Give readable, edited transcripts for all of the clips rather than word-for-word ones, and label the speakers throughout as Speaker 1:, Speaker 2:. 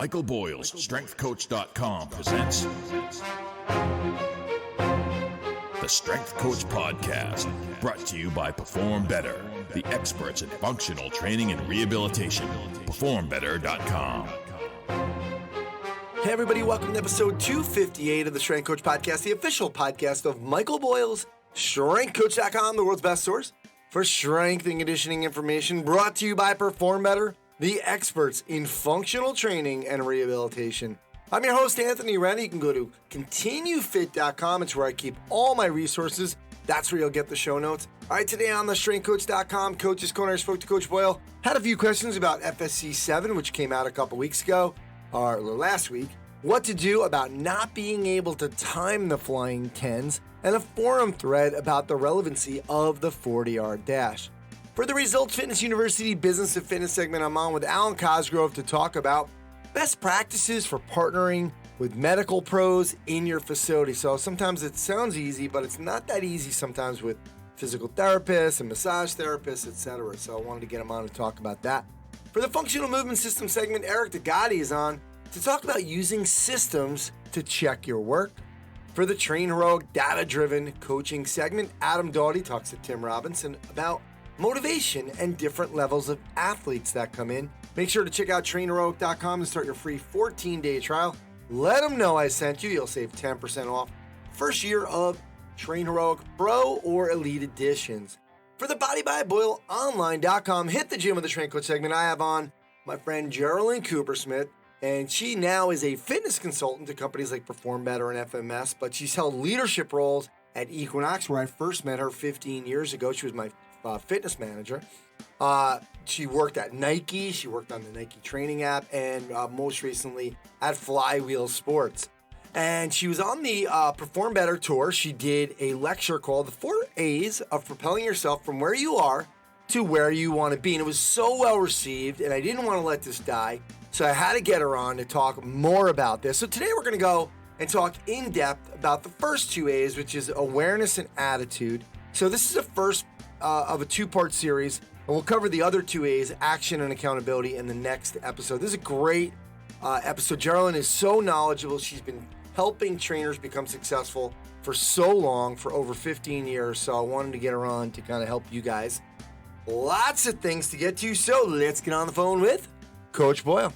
Speaker 1: Michael Boyle's StrengthCoach.com presents the Strength Coach Podcast, brought to you by Perform Better, the experts in functional training and rehabilitation. PerformBetter.com.
Speaker 2: Hey everybody, welcome to episode 258 of the Strength Coach Podcast, the official podcast of Michael Boyle's StrengthCoach.com, the world's best source for strength and conditioning information, brought to you by Perform Better, the experts in functional training and rehabilitation. I'm your host, Anthony Rennie. You can go to ContinueFit.com. It's where I keep all my resources. That's where you'll get the show notes. All right, today on the StrengthCoach.com Coach's Corner, I spoke to Coach Boyle. Had a few questions about FSC 7, which came out a couple weeks ago, or last week. What to do about not being able to time the flying tens, and a forum thread about the relevancy of the 40-yard dash. For the Results Fitness University Business and Fitness segment, I'm on with Alwyn Cosgrove to talk about best practices for partnering with medical pros in your facility. So sometimes it sounds easy, but it's not that easy sometimes with physical therapists and massage therapists, etc. So I wanted to get him on to talk about that. For the Functional Movement System segment, Eric DeGotti is on to talk about using systems to check your work. For the Train Heroic Data-Driven Coaching segment, Adam Doughty talks to Tim Robinson about motivation and different levels of athletes that come in. Make sure to check out trainheroic.com and start your free 14-day trial. Let them know I sent you. You'll save 10% off first year of Train Heroic Pro or Elite Editions. For the BodyByBoyleOnline.com, hit the gym with the Strength Coach segment. I have on my friend Geralyn Coopersmith, and she now is a fitness consultant to companies like Perform Better and FMS, but she's held leadership roles at Equinox, where I first met her 15 years ago. She was my fitness manager. She worked at Nike. She worked on the Nike training app, and most recently at Flywheel Sports. And she was on the Perform Better tour. She did a lecture called The 4 A's of Propelling Yourself from Where You Are to Where You Want to Be. And it was so well received, and I didn't want to let this die. So I had to get her on to talk more about this. So today we're going to go and talk in depth about the first 2 A's, which is awareness and attitude. So this is the first of a 2-part series, and we'll cover the other 2 A's, action and accountability, in the next episode. This is a great episode. Geralyn is so knowledgeable. She's been helping trainers become successful for so long, for over 15 years. So I wanted to get her on to kind of help you guys. Lots of things to get to, so let's get on the phone with Coach Boyle.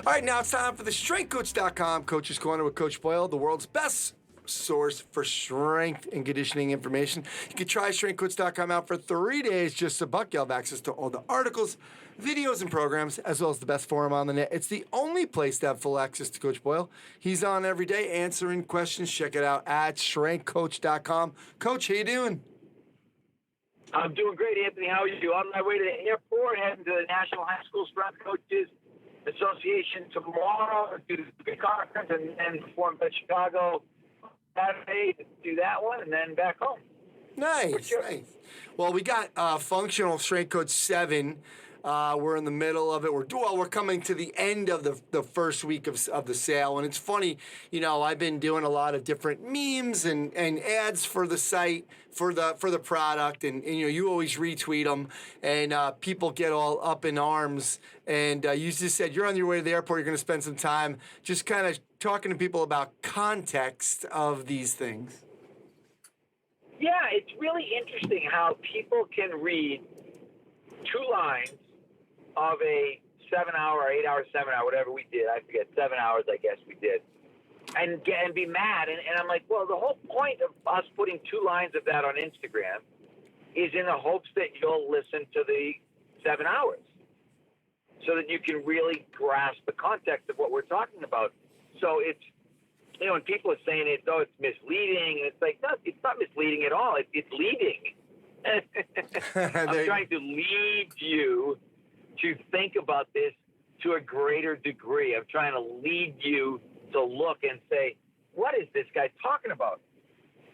Speaker 2: All right, now it's time for the StrengthCoach.com Coach's Corner with Coach Boyle, the world's best source for strength and conditioning information. You can try StrengthCoach.com out for 3 days, just $1. You'll have access to all the articles, videos, and programs, as well as the best forum on the net. It's the only place to have full access to Coach Boyle. He's on every day answering questions. Check it out at StrengthCoach.com. Coach, how you doing?
Speaker 3: I'm doing great, Anthony. How are you? On my way to the airport, heading to the National High School Strength Coaches Association tomorrow to do the conference, and then perform at Chicago Saturday to do that one, and then back home.
Speaker 2: Nice. Well, we got Functional Strength Coach 7. We're in the middle of it. We're coming to the end of the first week of the sale, and it's funny. You know, I've been doing a lot of different memes and ads for the site for the product, and you know, you always retweet them, and people get all up in arms. And you just said you're on your way to the airport. You're going to spend some time just kind of talking to people about context of these things.
Speaker 3: Yeah, it's really interesting how people can read 2 lines of a 7-hour, 8-hour, 7-hour, whatever we did. I forget, 7 hours, I guess we did. And be mad. And I'm like, well, the whole point of us putting 2 lines of that on Instagram is in the hopes that you'll listen to the 7 hours so that you can really grasp the context of what we're talking about. So it's, you know, when people are saying it's misleading, and it's like, no, it's not misleading at all. It's leading. I'm trying to lead you to think about this to a greater degree. I'm trying to lead you to look and say, what is this guy talking about?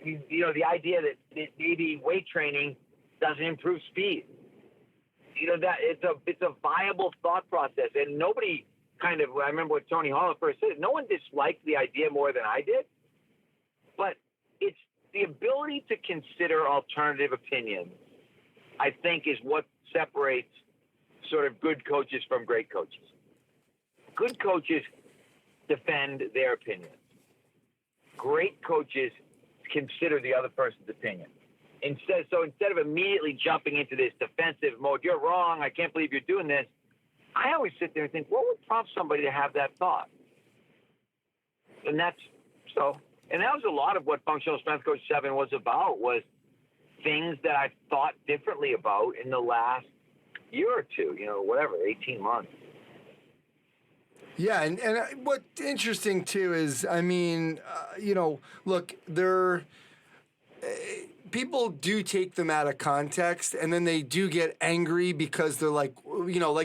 Speaker 3: You know, the idea that maybe weight training doesn't improve speed. You know, that it's a viable thought process, and nobody kind of, I remember what Tony Hall first said, no one disliked the idea more than I did, but it's the ability to consider alternative opinions, I think, is what separates of good coaches from great coaches. Good coaches defend their opinions. Great coaches consider the other person's opinion. Instead of immediately jumping into this defensive mode, you're wrong, I can't believe you're doing this, I always sit there and think, what would prompt somebody to have that thought? And that was a lot of what Functional Strength Coach 7 was about, was things that I've thought differently about in the last year or two, 18 months.
Speaker 2: Yeah, and what's interesting too is, look, people do take them out of context, and then they do get angry because they're like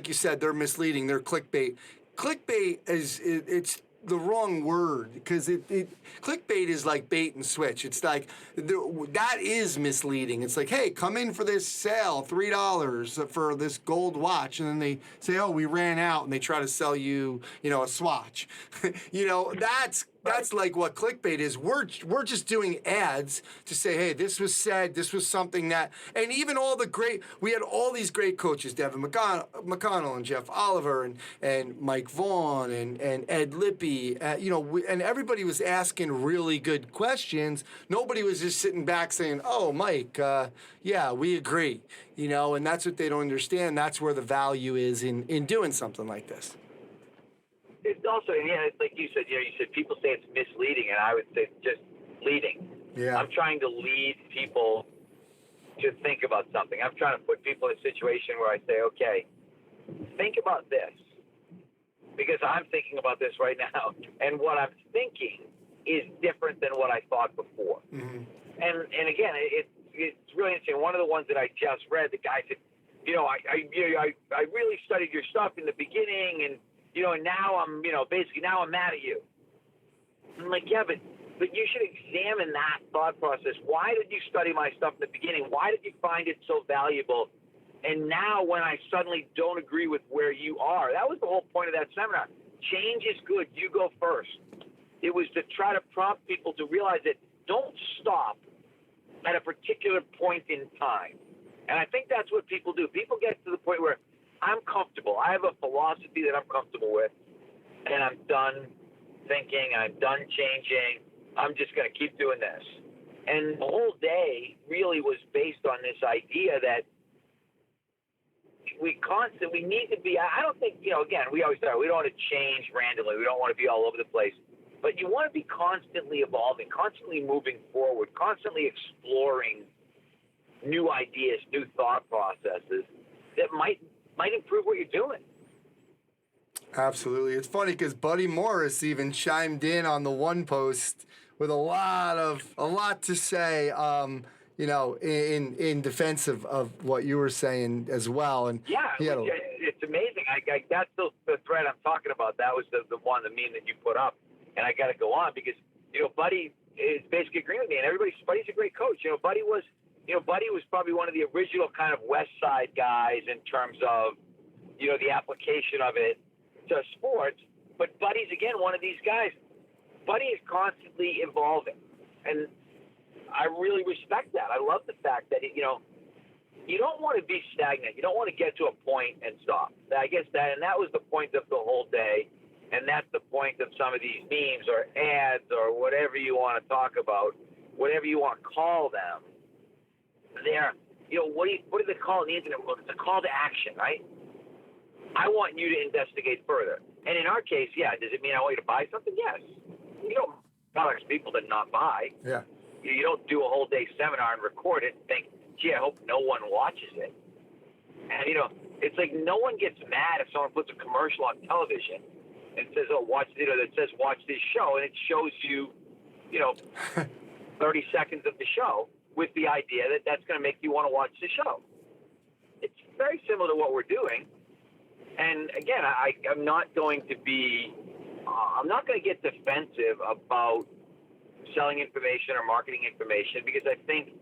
Speaker 2: you said, they're misleading, they're clickbait. Clickbait it's the wrong word, because clickbait is like bait and switch. It's like that is misleading. It's like, hey, come in for this sale, $3 for this gold watch, and then they say, oh, we ran out, and they try to sell you, a swatch. That's like what clickbait is. We're just doing ads to say, hey, this was said, this was something that, and even we had all these great coaches, Devin McConnell and Jeff Oliver and Mike Vaughn and Ed Lippy, and everybody was asking really good questions. Nobody was just sitting back saying, oh, Mike, yeah, we agree, and that's what they don't understand. That's where the value is in doing something like this.
Speaker 3: It's also, like you said, you said people say it's misleading, and I would say it's just leading.
Speaker 2: Yeah.
Speaker 3: I'm trying to lead people to think about something. I'm trying to put people in a situation where I say, okay, think about this, because I'm thinking about this right now, and what I'm thinking is different than what I thought before. Mm-hmm. And again, it's really interesting. One of the ones that I just read, the guy said, I really studied your stuff in the beginning, and and now I'm, now I'm mad at you. I'm like, yeah, but you should examine that thought process. Why did you study my stuff in the beginning? Why did you find it so valuable? And now when I suddenly don't agree with where you are, that was the whole point of that seminar. Change is good. You go first. It was to try to prompt people to realize that don't stop at a particular point in time. And I think that's what people do. People get to the point where I'm comfortable. I have a philosophy that I'm comfortable with, and I'm done thinking. I'm done changing. I'm just going to keep doing this. And the whole day really was based on this idea that we need to be, I don't think, again, we always say we don't want to change randomly. We don't want to be all over the place. But you want to be constantly evolving, constantly moving forward, constantly exploring new ideas, new thought processes that might improve what you're doing.
Speaker 2: Absolutely. It's funny because Buddy Morris even chimed in on the one post with a lot to say, in defense of what you were saying as well. And
Speaker 3: yeah, it's amazing. That's the thread I'm talking about. That was the one, the meme that you put up, and I got to go on because Buddy is basically agreeing with me, and Buddy's a great coach. Buddy was probably one of the original kind of West Side guys in terms of, the application of it to sports. But Buddy's, again, one of these guys. Buddy is constantly evolving. And I really respect that. I love the fact that, you don't want to be stagnant. You don't want to get to a point and stop. I guess that was the point of the whole day. And that's the point of some of these memes or ads or whatever you want to talk about, whatever you want to call them. They're, what do they call it in the internet? It's a call to action, right? I want you to investigate further. And in our case, yeah, does it mean I want you to buy something? Yes. You don't encourage people to not buy. Yeah. You don't do a whole day seminar and record it and think, gee, I hope no one watches it. And, it's like no one gets mad if someone puts a commercial on television and says, oh, watch this show, and it shows you, 30 seconds of the show with the idea that that's going to make you want to watch the show. It's very similar to what we're doing. And again, I'm not going to get defensive about selling information or marketing information, because I think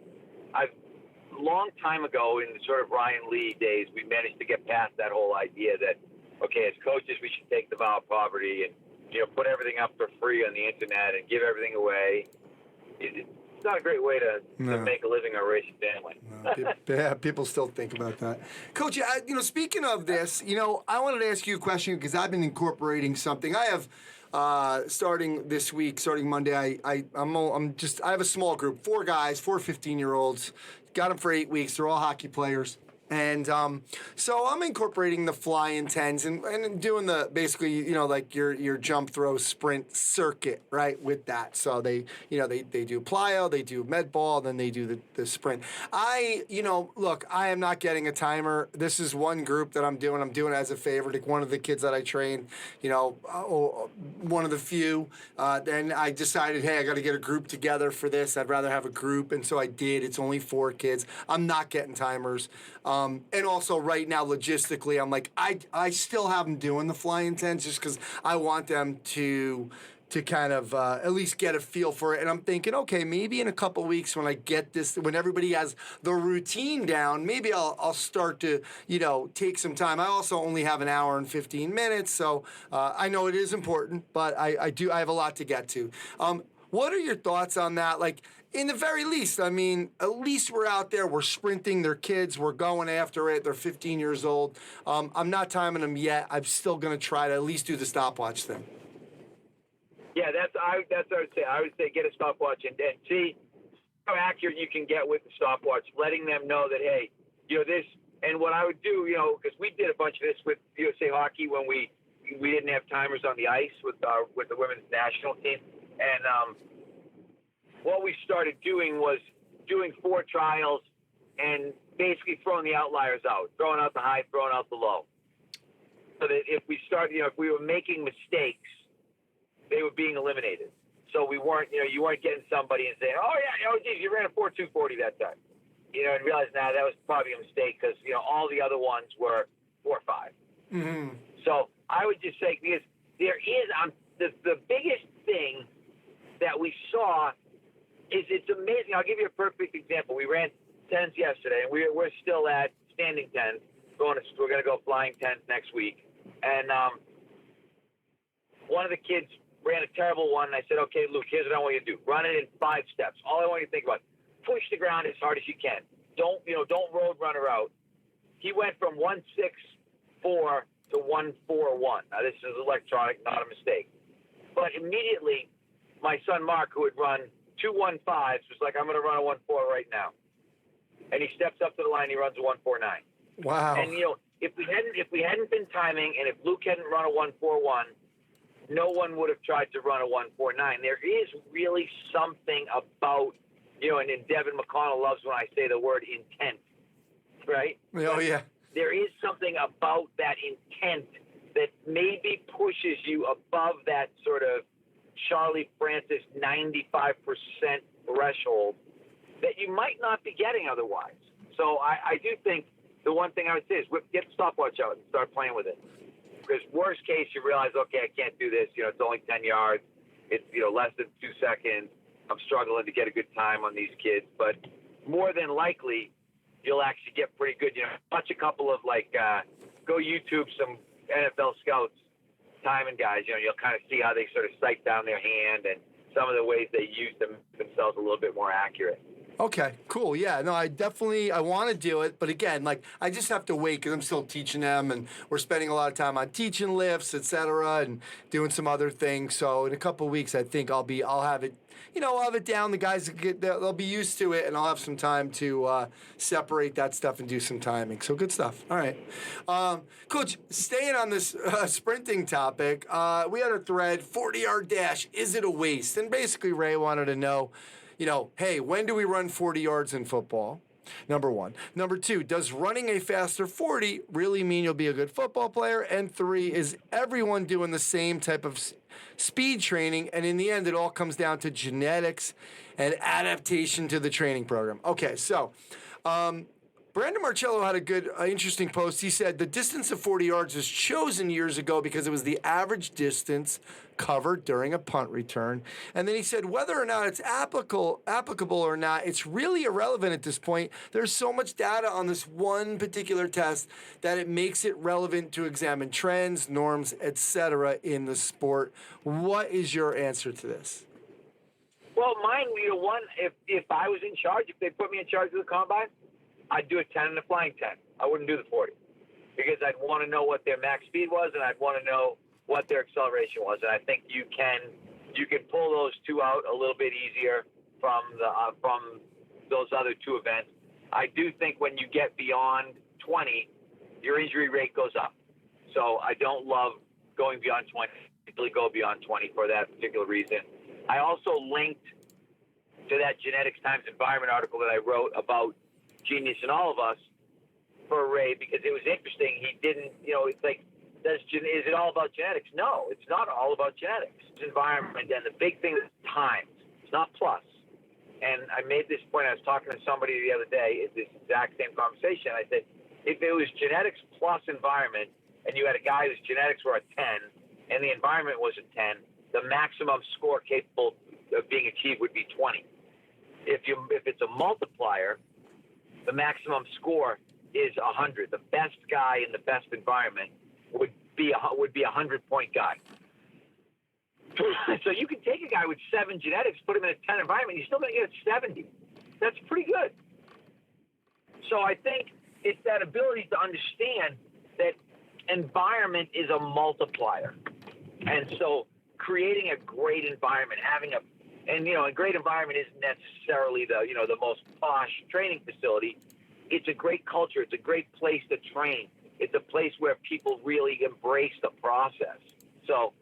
Speaker 3: long time ago in the sort of Ryan Lee days, we managed to get past that whole idea that, okay, as coaches, we should take the vow of poverty and, put everything up for free on the internet and give everything away. it's not a great way to make a living or raise a family.
Speaker 2: Yeah, people still think about that. Coach, speaking of this, I wanted to ask you a question because I've been incorporating something. I have starting this week, starting Monday. I have a small group, 4 guys, 4 15-year-olds. Got them for 8 weeks. They're all hockey players. And so I'm incorporating the fly-in 10s and doing the basically, like your jump, throw, sprint circuit, right, with that. So they do plyo, they do med ball, then they do the sprint. Look, I am not getting a timer. This is one group that I'm doing. I'm doing it as a favor to one of the kids that I train, one of the few. Then I decided, hey, I got to get a group together for this. I'd rather have a group. And so I did. It's only 4 kids. I'm not getting timers. And also right now, logistically, I'm like, I still have them doing the fly-in 10s just because I want them to kind of at least get a feel for it. And I'm thinking, okay, maybe in a couple weeks when I get this, when everybody has the routine down, maybe I'll start to, take some time. I also only have an hour and 15 minutes, so I know it is important, but I have a lot to get to. What are your thoughts on that? Like, in the very least, I mean, at least we're out there, we're sprinting, they're kids, we're going after it, they're 15 years old. I'm not timing them yet. I'm still going to try to at least do the stopwatch thing.
Speaker 3: Yeah, that's what I would say. I would say get a stopwatch and see how accurate you can get with the stopwatch, letting them know that, hey, this, and what I would do, because we did a bunch of this with USA Hockey when we didn't have timers on the ice with the women's national team. And what we started doing was doing 4 trials and basically throwing the outliers out, throwing out the high, throwing out the low. So that if we if we were making mistakes, they were being eliminated. So we weren't, you weren't getting somebody and saying, oh yeah, geez, you ran a 4.240 that time. And realize now that was probably a mistake because, all the other ones were 4.5. Mm-hmm. So I would just say, because there is, the biggest thing that we saw is it's amazing. I'll give you a perfect example. We ran 10s yesterday, and we're still at standing 10s. We're going to go flying 10s next week. And one of the kids ran a terrible one, and I said, okay, Luke, here's what I want you to do. Run it in 5 steps. All I want you to think about, push the ground as hard as you can. Don't road runner out. He went from 1.64 to 1.41. Now, this is electronic, not a mistake. But immediately, my son Mark, who had run 2 1.5s, was like, I'm going to run a 1.4 right now. And he steps up to the line, he runs a 1.49.
Speaker 2: Wow.
Speaker 3: And, if we hadn't been timing, and if Luke hadn't run a 1.41, no one would have tried to run a 1.49. There is really something about, and Devin McConnell loves when I say the word intent, right?
Speaker 2: Oh, yeah.
Speaker 3: There is something about that intent that maybe pushes you above that sort of Charlie Francis 95% threshold that you might not be getting otherwise. So I do think the one thing I would say is get the stopwatch out and start playing with it. Because worst case, you realize, okay, I can't do this. It's only 10 yards. It's, less than 2 seconds. I'm struggling to get a good time on these kids. But more than likely, you'll actually get pretty good. Watch a couple of, go YouTube some NFL scouts timing guys. You'll kind of see how they sort of sight down their hand and some of the ways they use themselves a little bit more accurate.
Speaker 2: Okay, cool. Yeah, no, I want to do it, but again, I just have to wait because I'm still teaching them, and we're spending a lot of time on teaching lifts, etc., and doing some other things. So in a couple of weeks, I think I'll have it, I'll have it down. The guys they'll be used to it, and I'll have some time to separate that stuff and do some timing. So good stuff. All right, Coach. Staying on this sprinting topic, we had a thread: 40-yard dash. Is it a waste? And basically, Ray wanted to know. Hey, when do we run 40 yards in football? Number 1. Number 2, does running a faster 40 really mean you'll be a good football player? And 3, is everyone doing the same type of speed training? And in the end, it all comes down to genetics and adaptation to the training program. Okay, so Brandon Marcello had a good, interesting post. He said the distance of 40 yards was chosen years ago because it was the average distance covered during a punt return. And then he said whether or not it's applicable or not, it's really irrelevant at this point. There's so much data on this one particular test that it makes it relevant to examine trends, norms, etc. in the sport. What is your answer to this?
Speaker 3: Well, mine, if I was in charge, if they put me in charge of the combine, I'd do a 10 and a flying 10. I wouldn't do the 40 because I'd want to know what their max speed was, and I'd want to know what their acceleration was. And I think you can pull those two out a little bit easier from those other two events. I do think when you get beyond 20, your injury rate goes up. So I don't love going beyond 20. Particularly go beyond 20 for that particular reason. I also linked to that genetics times environment article that I wrote about Genius in All of Us for Ray because it was interesting. He didn't, it's like, is it all about genetics? No, it's not all about genetics. It's environment, and the big thing is times. It's not plus. And I made this point. I was talking to somebody the other day at this exact same conversation. I said, if it was genetics plus environment, and you had a guy whose genetics were a 10, and the environment was a 10, the maximum score capable of being achieved would be 20. If it's a multiplier, the maximum score is 100. The best guy in the best environment would be a 100-point guy. So you can take a guy with 7 genetics, put him in a 10 environment, you're still going to get a 70. That's pretty good. So I think it's that ability to understand that environment is a multiplier. And so creating a great environment, a great environment isn't necessarily the most posh training facility. It's a great culture. It's a great place to train. It's a place where people really embrace the process. So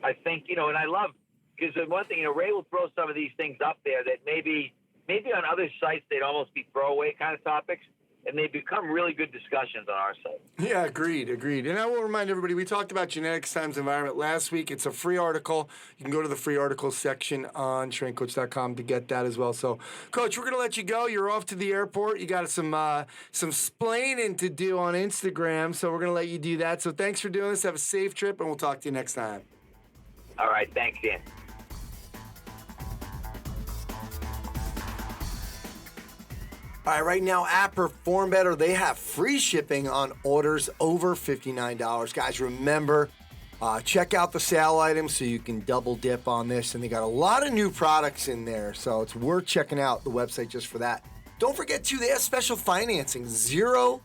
Speaker 3: I think, and I love, because the one thing, Ray will throw some of these things up there that maybe on other sites they'd almost be throwaway kind of topics, and they become really good discussions on our site.
Speaker 2: Yeah, agreed. And I will remind everybody, we talked about genetics times environment last week. It's a free article. You can go to the free articles section on strengthcoach.com to get that as well. So, Coach, we're going to let you go. You're off to the airport. You got some splaining to do on Instagram, so we're going to let you do that. So thanks for doing this. Have a safe trip, and we'll talk to you next time.
Speaker 3: All right. Thanks, Ian.
Speaker 2: All right, right now at Perform Better, they have free shipping on orders over $59. Guys, remember, check out the sale items so you can double dip on this. And they got a lot of new products in there, so it's worth checking out the website just for that. Don't forget, too, they have special financing, 0%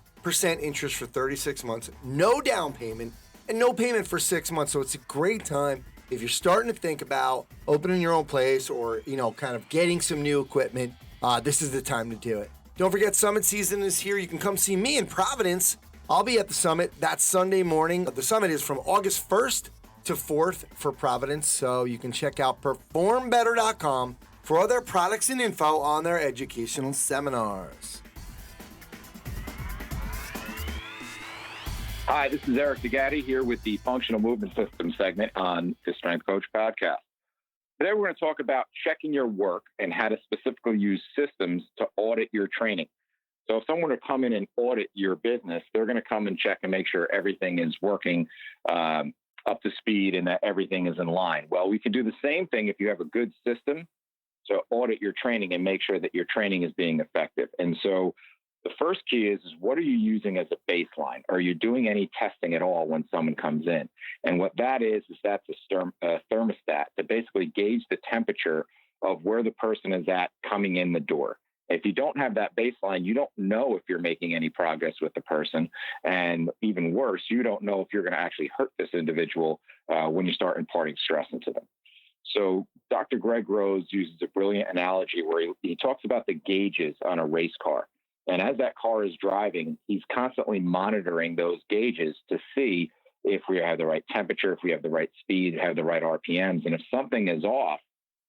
Speaker 2: interest for 36 months, no down payment, and no payment for 6 months. So it's a great time if you're starting to think about opening your own place or, kind of getting some new equipment. This is the time to do it. Don't forget, summit season is here. You can come see me in Providence. I'll be at the summit that Sunday morning. The summit is from August 1st to 4th for Providence, so you can check out performbetter.com for all their products and info on their educational seminars.
Speaker 4: Hi, this is Eric DeGatti here with the Functional Movement System segment on the Strength Coach podcast. Today, we're going to talk about checking your work and how to specifically use systems to audit your training. So if someone were to come in and audit your business, they're going to come and check and make sure everything is working up to speed and that everything is in line. Well, we can do the same thing if you have a good system to audit your training and make sure that your training is being effective. And so the first key is what are you using as a baseline? Are you doing any testing at all when someone comes in? And what that is that's a thermostat to basically gauge the temperature of where the person is at coming in the door. If you don't have that baseline, you don't know if you're making any progress with the person. And even worse, you don't know if you're going to actually hurt this individual when you start imparting stress into them. So Dr. Greg Rose uses a brilliant analogy where he talks about the gauges on a race car. And as that car is driving, he's constantly monitoring those gauges to see if we have the right temperature, if we have the right speed, have the right RPMs. And if something is off,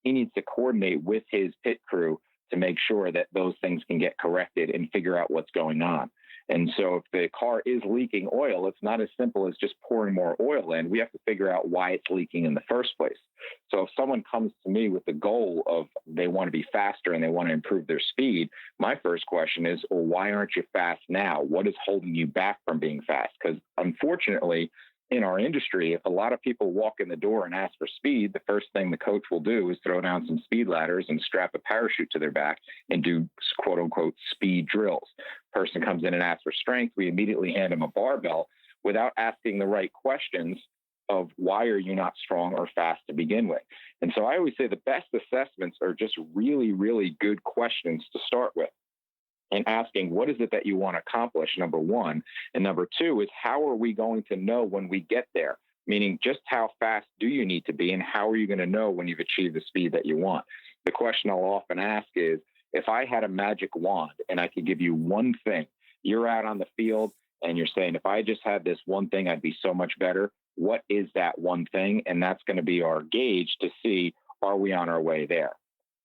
Speaker 4: he needs to coordinate with his pit crew to make sure that those things can get corrected and figure out what's going on. And so if the car is leaking oil, it's not as simple as just pouring more oil in. We have to figure out why it's leaking in the first place. So if someone comes to me with the goal of they want to be faster and they want to improve their speed, my first question is, well, why aren't you fast now? What is holding you back from being fast? Because unfortunately, in our industry, if a lot of people walk in the door and ask for speed, the first thing the coach will do is throw down some speed ladders and strap a parachute to their back and do quote unquote speed drills. Person comes in and asks for strength, we immediately hand them a barbell without asking the right questions of why are you not strong or fast to begin with. And so I always say the best assessments are just really, really good questions to start with. And asking, what is it that you want to accomplish, number one? And number two is, how are we going to know when we get there? Meaning, just how fast do you need to be, and how are you going to know when you've achieved the speed that you want? The question I'll often ask is, if I had a magic wand and I could give you one thing, you're out on the field and you're saying, if I just had this one thing, I'd be so much better. What is that one thing? And that's going to be our gauge to see, are we on our way there?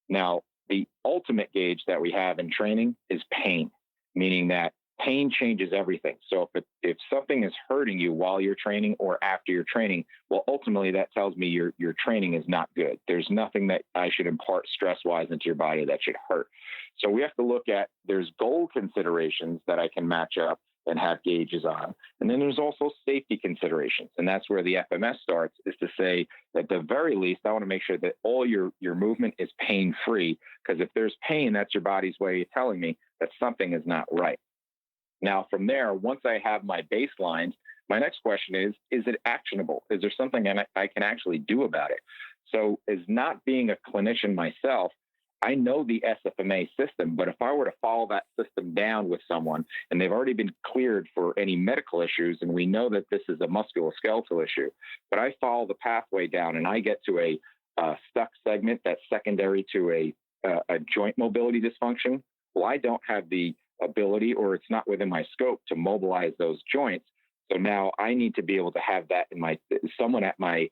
Speaker 4: Now, the ultimate gauge that we have in training is pain, meaning that pain changes everything. So if something is hurting you while you're training or after you're training, well, ultimately that tells me your training is not good. There's nothing that I should impart stress-wise into your body that should hurt. So we have to look at, there's goal considerations that I can match up and have gauges on. And then there's also safety considerations. And that's where the FMS starts, is to say, at the very least, I want to make sure that all your movement is pain-free, because if there's pain, that's your body's way of telling me that something is not right. Now, from there, once I have my baselines, my next question is it actionable? Is there something I can actually do about it? So as not being a clinician myself, I know the SFMA system, but if I were to follow that system down with someone and they've already been cleared for any medical issues, and we know that this is a musculoskeletal issue, but I follow the pathway down and I get to a stuck segment that's secondary to a joint mobility dysfunction, well, I don't have the ability, or it's not within my scope to mobilize those joints. So now I need to be able to have that in someone at my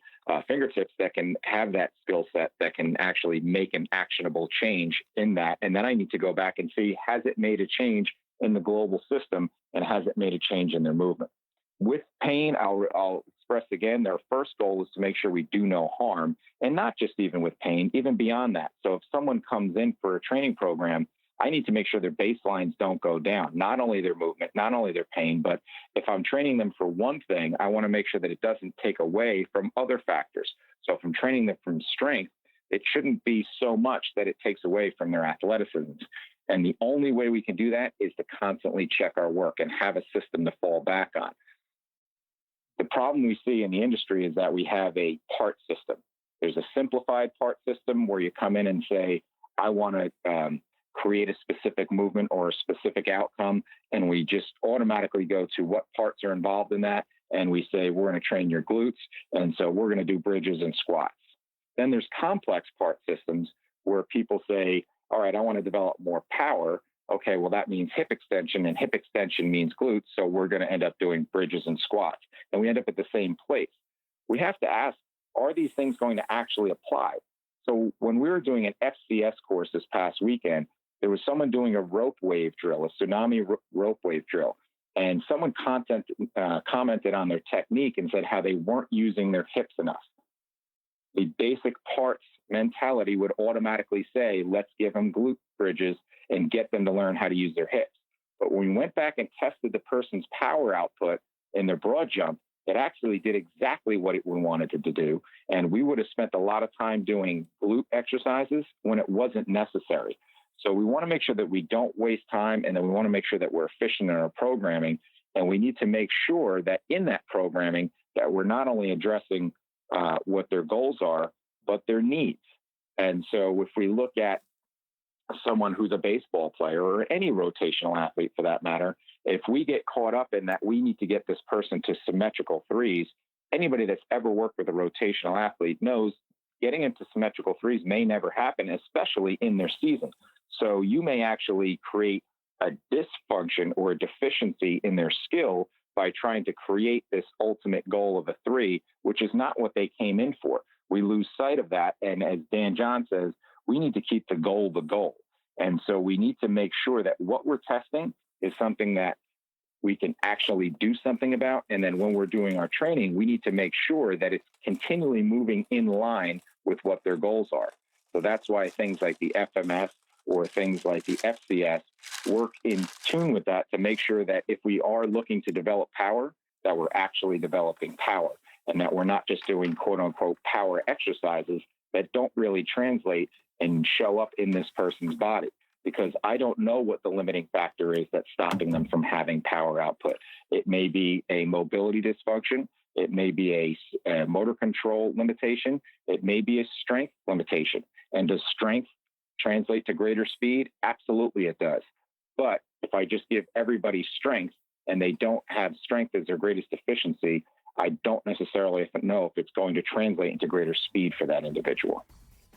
Speaker 4: fingertips that can have that skill set that can actually make an actionable change in that. And then I need to go back and see, has it made a change in the global system, and has it made a change in their movement? With pain, I'll express again, their first goal is to make sure we do no harm, and not just even with pain, even beyond that. So if someone comes in for a training program, I need to make sure their baselines don't go down, not only their movement, not only their pain, but if I'm training them for one thing, I want to make sure that it doesn't take away from other factors. So if I'm training them from strength, it shouldn't be so much that it takes away from their athleticism. And the only way we can do that is to constantly check our work and have a system to fall back on. The problem we see in the industry is that we have a part system. There's a simplified part system where you come in and say, I want to create a specific movement or a specific outcome, and we just automatically go to what parts are involved in that, and we say, we're going to train your glutes, and so we're going to do bridges and squats. Then there's complex part systems where people say, all right, I want to develop more power. Okay, well, that means hip extension, and hip extension means glutes, so we're going to end up doing bridges and squats. And we end up at the same place. We have to ask, are these things going to actually apply? So when we were doing an FCS course this past weekend, there was someone doing a rope wave drill, a tsunami rope wave drill. And someone commented on their technique and said how they weren't using their hips enough. The basic parts mentality would automatically say, let's give them glute bridges and get them to learn how to use their hips. But when we went back and tested the person's power output in their broad jump, it actually did exactly what we wanted it to do. And we would have spent a lot of time doing glute exercises when it wasn't necessary. So we want to make sure that we don't waste time, and then we want to make sure that we're efficient in our programming. And we need to make sure that in that programming that we're not only addressing what their goals are, but their needs. And so if we look at someone who's a baseball player or any rotational athlete for that matter, if we get caught up in that we need to get this person to symmetrical threes, anybody that's ever worked with a rotational athlete knows getting into symmetrical threes may never happen, especially in their season. So you may actually create a dysfunction or a deficiency in their skill by trying to create this ultimate goal of a three, which is not what they came in for. We lose sight of that. And as Dan John says, we need to keep the goal the goal. And so we need to make sure that what we're testing is something that we can actually do something about. And then when we're doing our training, we need to make sure that it's continually moving in line with what their goals are. So that's why things like the FMS or things like the FCS work in tune with that to make sure that if we are looking to develop power, that we're actually developing power and that we're not just doing quote unquote power exercises that don't really translate and show up in this person's body, because I don't know what the limiting factor is that's stopping them from having power output. It may be a mobility dysfunction. It may be a motor control limitation. It may be a strength limitation. And does strength translate to greater speed? Absolutely it does. But if I just give everybody strength and they don't have strength as their greatest efficiency, I don't necessarily know if it's going to translate into greater speed for that individual.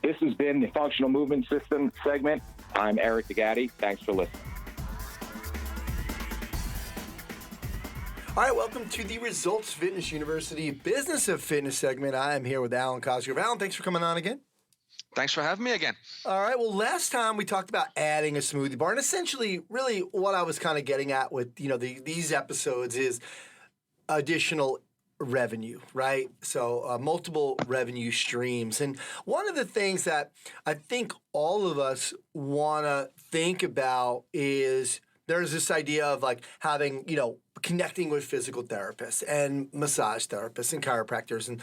Speaker 4: This has been the Functional Movement System segment. I'm Eric DeGatti. Thanks for listening.
Speaker 2: All right, welcome to the Results Fitness University Business of Fitness segment. I am here with Alwyn Cosgrove. Alwyn, thanks for coming on again.
Speaker 5: Thanks for having me again.
Speaker 2: All right, well, last time we talked about adding a smoothie bar, and essentially, really, what I was kind of getting at with these episodes is additional revenue, right? So multiple revenue streams. And one of the things that I think all of us want to think about is there's this idea of like having, connecting with physical therapists and massage therapists and chiropractors and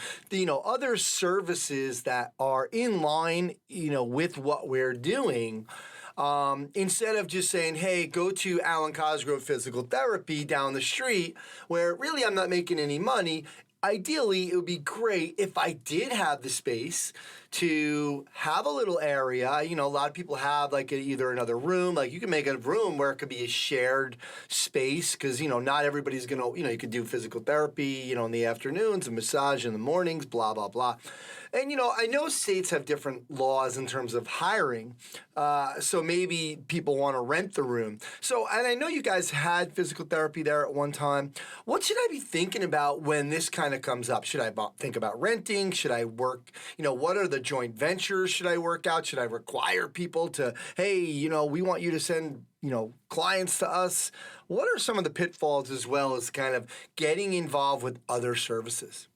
Speaker 2: other services that are in line, with what we're doing. Instead of just saying, hey, go to Alwyn Cosgrove Physical Therapy down the street, where really I'm not making any money. Ideally, it would be great if I did have the space to have a little area. A lot of people have like either another room, like you can make a room where it could be a shared space because, not everybody's going to, you could do physical therapy, in the afternoons and massage in the mornings, blah, blah, blah. And, I know states have different laws in terms of hiring. So maybe people want to rent the room. So, and I know you guys had physical therapy there at one time. What should I be thinking about when this kind of comes up? Should I think about renting? Should I work, what are the joint ventures should I work out? Should I require people to, hey, we want you to send, clients to us? What are some of the pitfalls as well as kind of getting involved with other services?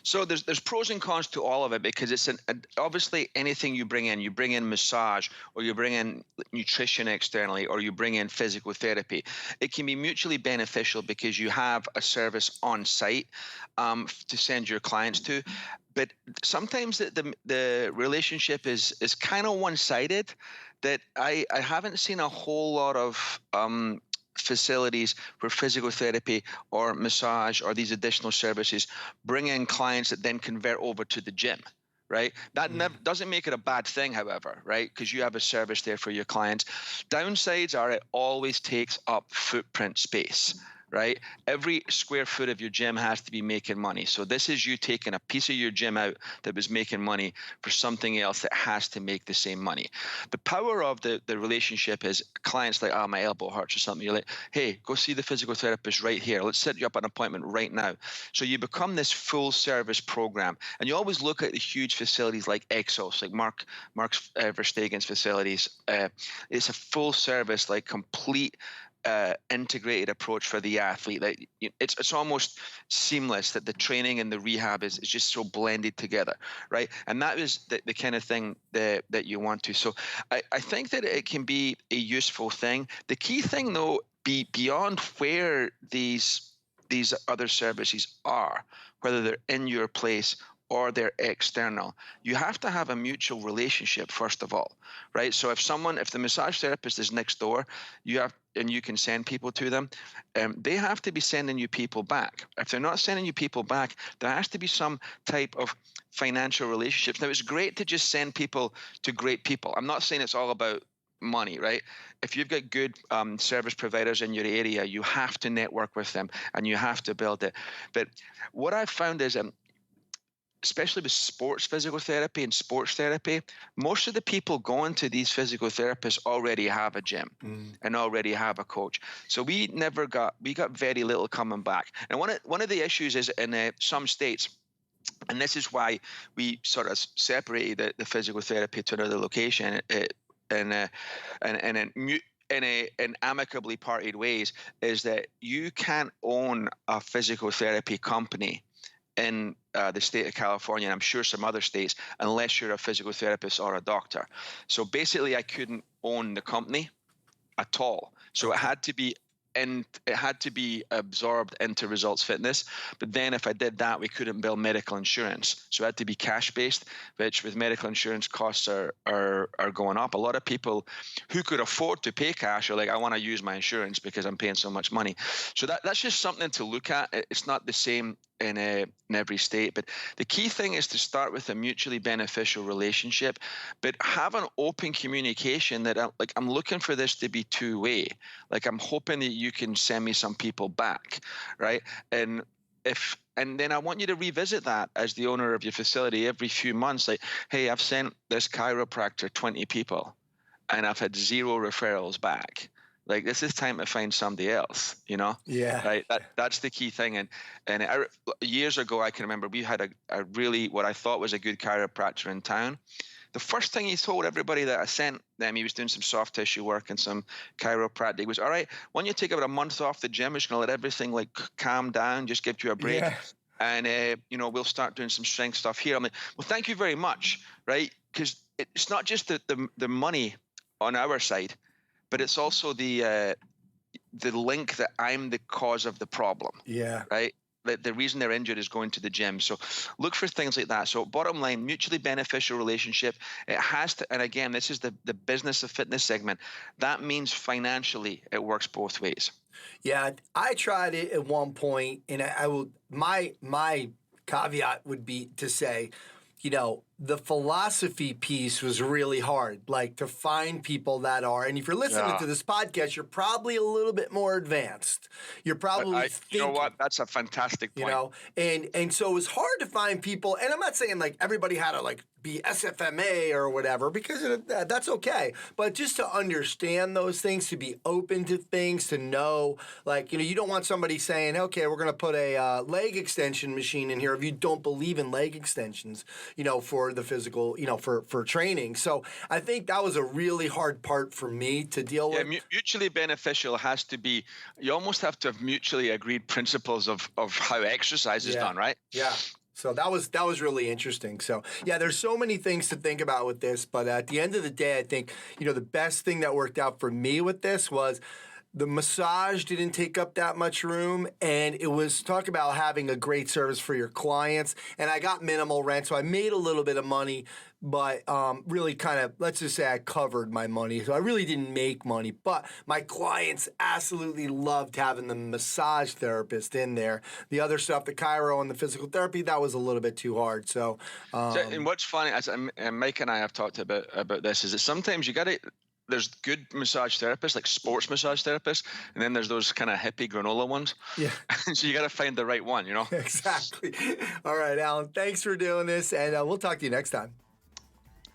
Speaker 5: So there's pros and cons to all of it because it's obviously anything you bring in massage or you bring in nutrition externally or you bring in physical therapy. It can be mutually beneficial because you have a service on site to send your clients to. But sometimes the relationship is kind of one-sided, that I haven't seen a whole lot of facilities where physical therapy or massage or these additional services bring in clients that then convert over to the gym, right? That doesn't make it a bad thing, however, right? Because you have a service there for your clients. Downsides are it always takes up footprint space, right? Every square foot of your gym has to be making money. So this is you taking a piece of your gym out that was making money for something else that has to make the same money. The power of the relationship is clients like, my elbow hurts or something. You're like, hey, go see the physical therapist right here. Let's set you up an appointment right now. So you become this full service program. And you always look at the huge facilities like Exos, like Mark Verstegen's facilities. It's a full service, like complete integrated approach for the athlete. That it's almost seamless, that the training and the rehab is just so blended together, right? And that is the kind of thing that you want to. So I think that it can be a useful thing. The key thing, though, beyond where these other services are, whether they're in your place or they're external, you have to have a mutual relationship first of all, right? So if the massage therapist is next door, and you can send people to them, they have to be sending you people back. If they're not sending you people back, there has to be some type of financial relationships. Now, it's great to just send people to great people. I'm not saying it's all about money, right? If you've got good service providers in your area, you have to network with them and you have to build it. But what I've found is especially with sports physical therapy and sports therapy, most of the people going to these physical therapists already have a gym and already have a coach. So we got very little coming back. And one of the issues is in some states, and this is why we sort of separated the physical therapy to another location in amicably parted ways, is that you can't own a physical therapy company in the state of California, and I'm sure some other states, unless you're a physical therapist or a doctor. So basically, I couldn't own the company at all. So it had to be absorbed into Results Fitness. But then if I did that, we couldn't bill medical insurance. So it had to be cash-based, which with medical insurance costs are going up. A lot of people who could afford to pay cash are like, I want to use my insurance because I'm paying so much money. So that's just something to look at. It's not the same in every state. But the key thing is to start with a mutually beneficial relationship, but have an open communication that I'm looking for this to be two-way. Like, I'm hoping that you can send me some people back, right? And then I want you to revisit that as the owner of your facility every few months. Like, hey, I've sent this chiropractor 20 people and I've had 0 referrals back. Like, this is time to find somebody else,
Speaker 2: Yeah.
Speaker 5: Right. That's the key thing. And years ago, I can remember we had a really, what I thought was a good chiropractor in town. The first thing he told everybody that I sent them, he was doing some soft tissue work and some chiropractic, was, all right, why don't you take about a month off the gym? It's going to let everything like calm down, just give you a break. Yeah. And, we'll start doing some strength stuff here. I'm like, well, thank you very much. Right. Because it's not just the money on our side, but it's also the link that I'm the cause of the problem. Yeah. Right. The reason they're injured is going to the gym. So look for things like that. So bottom line, mutually beneficial relationship. It has to, and again, this is the business of fitness segment. That means financially it works both ways.
Speaker 2: Yeah, I tried it at one point, and I will. My caveat would be to say, the philosophy piece was really hard, like to find people that are, and if you're listening to this podcast, you're probably a little bit more advanced. You're probably thinking. You know what?
Speaker 5: That's a fantastic point.
Speaker 2: And so it was hard to find people, and I'm not saying like everybody had to like be SFMA or whatever, because that's okay. But just to understand those things, to be open to things, to know, like, you don't want somebody saying, okay, we're going to put a leg extension machine in here if you don't believe in leg extensions, for the physical, for training. So I think that was a really hard part for me to deal with.
Speaker 5: Yeah, mutually beneficial has to be, you almost have to have mutually agreed principles of how exercise is done, right?
Speaker 2: Yeah. So that was really interesting. So yeah, there's so many things to think about with this, but at the end of the day, I think, the best thing that worked out for me with this was the massage didn't take up that much room, and it was talk about having a great service for your clients. And I got minimal rent, so I made a little bit of money, but really kind of, let's just say I covered my money. So I really didn't make money, but my clients absolutely loved having the massage therapist in there. The other stuff, the chiro and the physical therapy, that was a little bit too hard. So
Speaker 5: and what's funny, and Mike and I have talked about this, is that sometimes there's good massage therapists, like sports massage therapists, and then there's those kind of hippie granola ones. Yeah. So you got to find the right one,
Speaker 2: Exactly. All right, Alwyn, thanks for doing this, and we'll talk to you next time.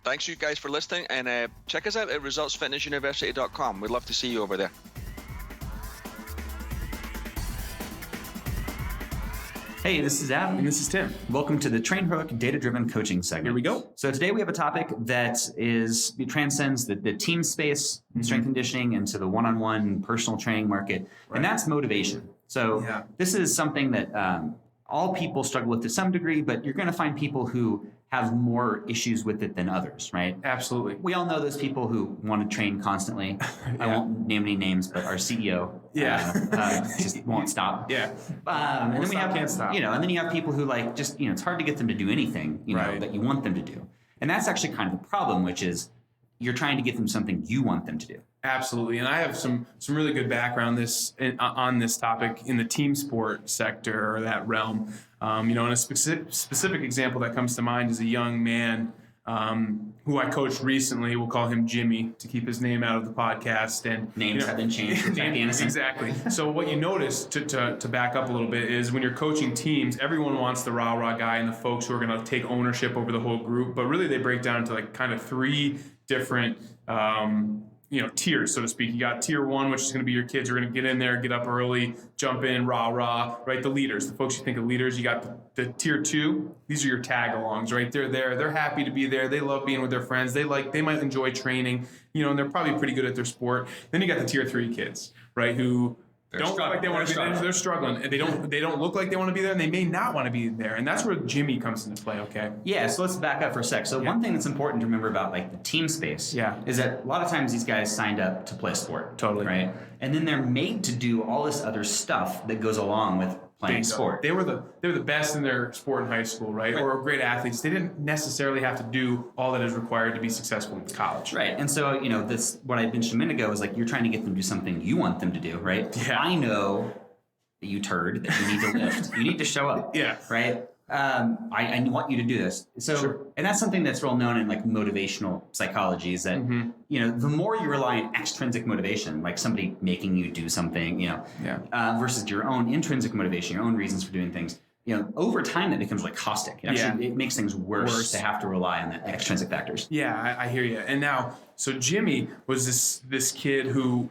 Speaker 5: Thanks, you guys, for listening, and check us out at resultsfitnessuniversity.com. We'd love to see you over there.
Speaker 6: Hey, this is Adam.
Speaker 7: And this is Tim.
Speaker 6: Welcome to the Train Heroic Data-Driven Coaching segment.
Speaker 7: Here we go.
Speaker 6: So today we have a topic that transcends the team space, strength conditioning, into the one-on-one personal training market, and that's motivation. So this is something that all people struggle with to some degree, but you're going to find people who have more issues with it than others, right?
Speaker 7: Absolutely.
Speaker 6: We all know those people who want to train constantly. I won't name any names, but our CEO just won't stop.
Speaker 7: Yeah.
Speaker 6: And then
Speaker 7: can't stop.
Speaker 6: And then you have people who like just, it's hard to get them to do anything, that you want them to do. And that's actually kind of the problem, which is you're trying to get them something you want them to do.
Speaker 7: Absolutely. And I have some really good background on this topic in the team sport sector, or that realm. And a specific example that comes to mind is a young man who I coached recently. We'll call him Jimmy to keep his name out of the podcast. And
Speaker 6: names have been changed.
Speaker 7: Exactly. So what you notice, to back up a little bit, is when you're coaching teams, everyone wants the rah-rah guy and the folks who are going to take ownership over the whole group. But really they break down into like kind of 3 different tiers, so to speak. You got tier 1, which is going to be your kids who are going to get in there, get up early, jump in, rah, right? The leaders, the folks you think of leaders. You got the tier 2. These are your tag-alongs, right? They're there. They're happy to be there. They love being with their friends. They might enjoy training, and they're probably pretty good at their sport. Then you got the tier 3 kids, right? Who don't look like they want to be there. They're struggling, and they don't look like they want to be there, and they may not want to be there. And that's where Jimmy comes into play. Okay.
Speaker 6: Yeah. So let's back up for a sec. So one thing that's important to remember about like the team space, is that a lot of times these guys signed up to play sport.
Speaker 7: Totally.
Speaker 6: Right. And then they're made to do all this other stuff that goes along with playing sport.
Speaker 7: They were the best in their sport in high school, right? Or great athletes. They didn't necessarily have to do all that is required to be successful in college.
Speaker 6: Right. And so, this, what I mentioned a minute ago, is like you're trying to get them to do something you want them to do, right?
Speaker 7: Yeah.
Speaker 6: I know you turd, that you need to lift. You need to show up.
Speaker 7: Yeah.
Speaker 6: Right? I want you to do this. So, sure. And that's something that's well known in like motivational psychology, is that, you know, the more you rely on extrinsic motivation, like somebody making you do something, you know, versus your own intrinsic motivation, your own reasons for doing things, you know, over time that becomes like caustic. It makes things worse to have to rely on the extrinsic factors.
Speaker 7: Yeah, I hear you. And now, so Jimmy was this kid who,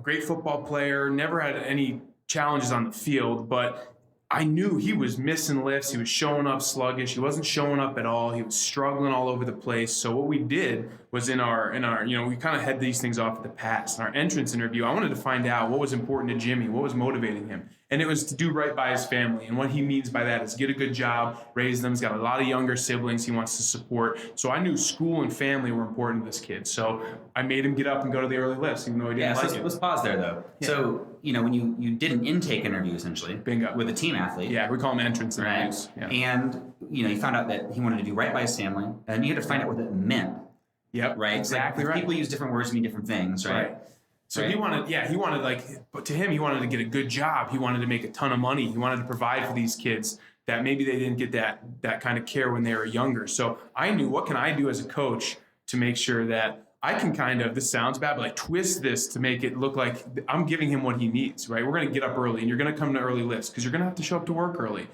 Speaker 7: great football player, never had any challenges on the field, but I knew he was missing lifts. He was showing up sluggish. He wasn't showing up at all. He was struggling all over the place. So what we did was in our, you know, we kind of had these things off at the pass. In our entrance interview, I wanted to find out what was important to Jimmy, what was motivating him. And it was to do right by his family. And what he means by that is get a good job, raise them. He's got a lot of younger siblings he wants to support. So I knew school and family were important to this kid. So I made him get up and go to the early lifts, even though he didn't like it.
Speaker 6: Let's pause there, though. Yeah. So, you know, when you did an intake interview, essentially,
Speaker 7: Bingo.
Speaker 6: With a team athlete.
Speaker 7: Yeah, we call them entrance interviews.
Speaker 6: Right?
Speaker 7: Yeah.
Speaker 6: And, you know, you found out that he wanted to do right by his family, and you had to find out what it meant.
Speaker 7: Yep,
Speaker 6: right?
Speaker 7: Exactly
Speaker 6: like,
Speaker 7: right.
Speaker 6: People use different words to mean different things, right?
Speaker 7: So he wanted but to him, he wanted to get a good job. He wanted to make a ton of money. He wanted to provide for these kids that maybe they didn't get that kind of care when they were younger. So I knew, what can I do as a coach to make sure that I can kind of, this sounds bad, but like twist this to make it look like I'm giving him what he needs, right? We're going to get up early and you're going to come to early lifts because you're going to have to show up to work early.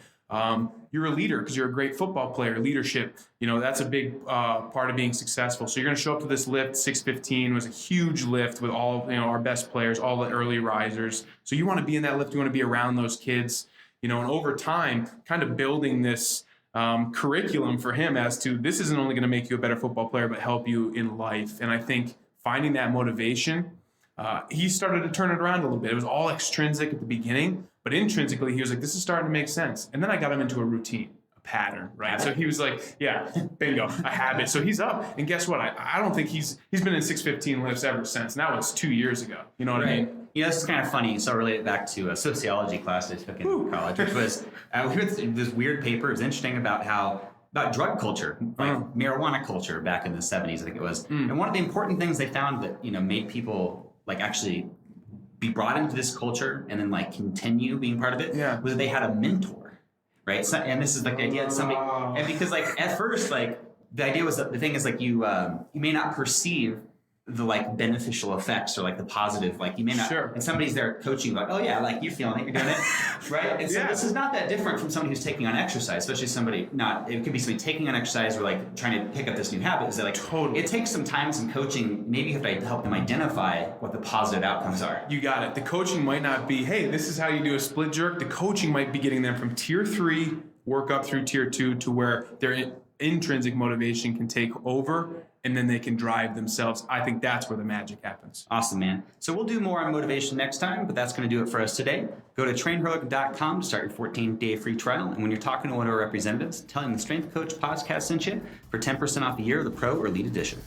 Speaker 7: You're a leader because you're a great football player. Leadership, you know, that's a big part of being successful. So you're going to show up to this lift. 6:15 was a huge lift with all, you know, our best players, all the early risers. So you want to be in that lift. You want to be around those kids, you know, and over time, kind of building this curriculum for him as to, this isn't only going to make you a better football player, but help you in life. And I think finding that motivation, he started to turn it around a little bit. It was all extrinsic at the beginning, but intrinsically, he was like, this is starting to make sense. And then I got him into a routine, a pattern, right? So he was like, yeah, bingo, a habit. So he's up. And guess what? I don't think he's been in 6:15 lifts ever since. Now it's 2 years ago. You know what I mean?
Speaker 6: You know, this is kind of funny. So I'll relate it back to a sociology class I took in college, which was we read this weird paper. It was interesting about drug culture, like marijuana culture back in the 70s, I think it was. And one of the important things they found that, you know, made people like actually be brought into this culture and then like continue being part of it was that they had a mentor, right? So, and this is like the idea that somebody, and because like at first, like the idea was that the thing is like you may not perceive the like beneficial effects or like the positive, like you may not, and somebody's there coaching like, oh yeah, like you're feeling it, you're doing it, right? And so this is not that different from somebody who's taking on exercise, especially somebody it could be somebody taking on exercise or like trying to pick up this new habit. Is that like it takes some time, some coaching, maybe you have to help them identify what the positive outcomes are.
Speaker 7: You got it. The coaching might not be, hey, this is how you do a split jerk. The coaching might be getting them from tier 3, work up through tier 2 to where their intrinsic motivation can take over and then they can drive themselves. I think that's where the magic happens.
Speaker 6: Awesome, man. So we'll do more on motivation next time, but that's going to do it for us today. Go to trainheroic.com to start your 14-day free trial. And when you're talking to one of our representatives, tell them the Strength Coach podcast sent you for 10% off a year of the Pro or Elite Edition.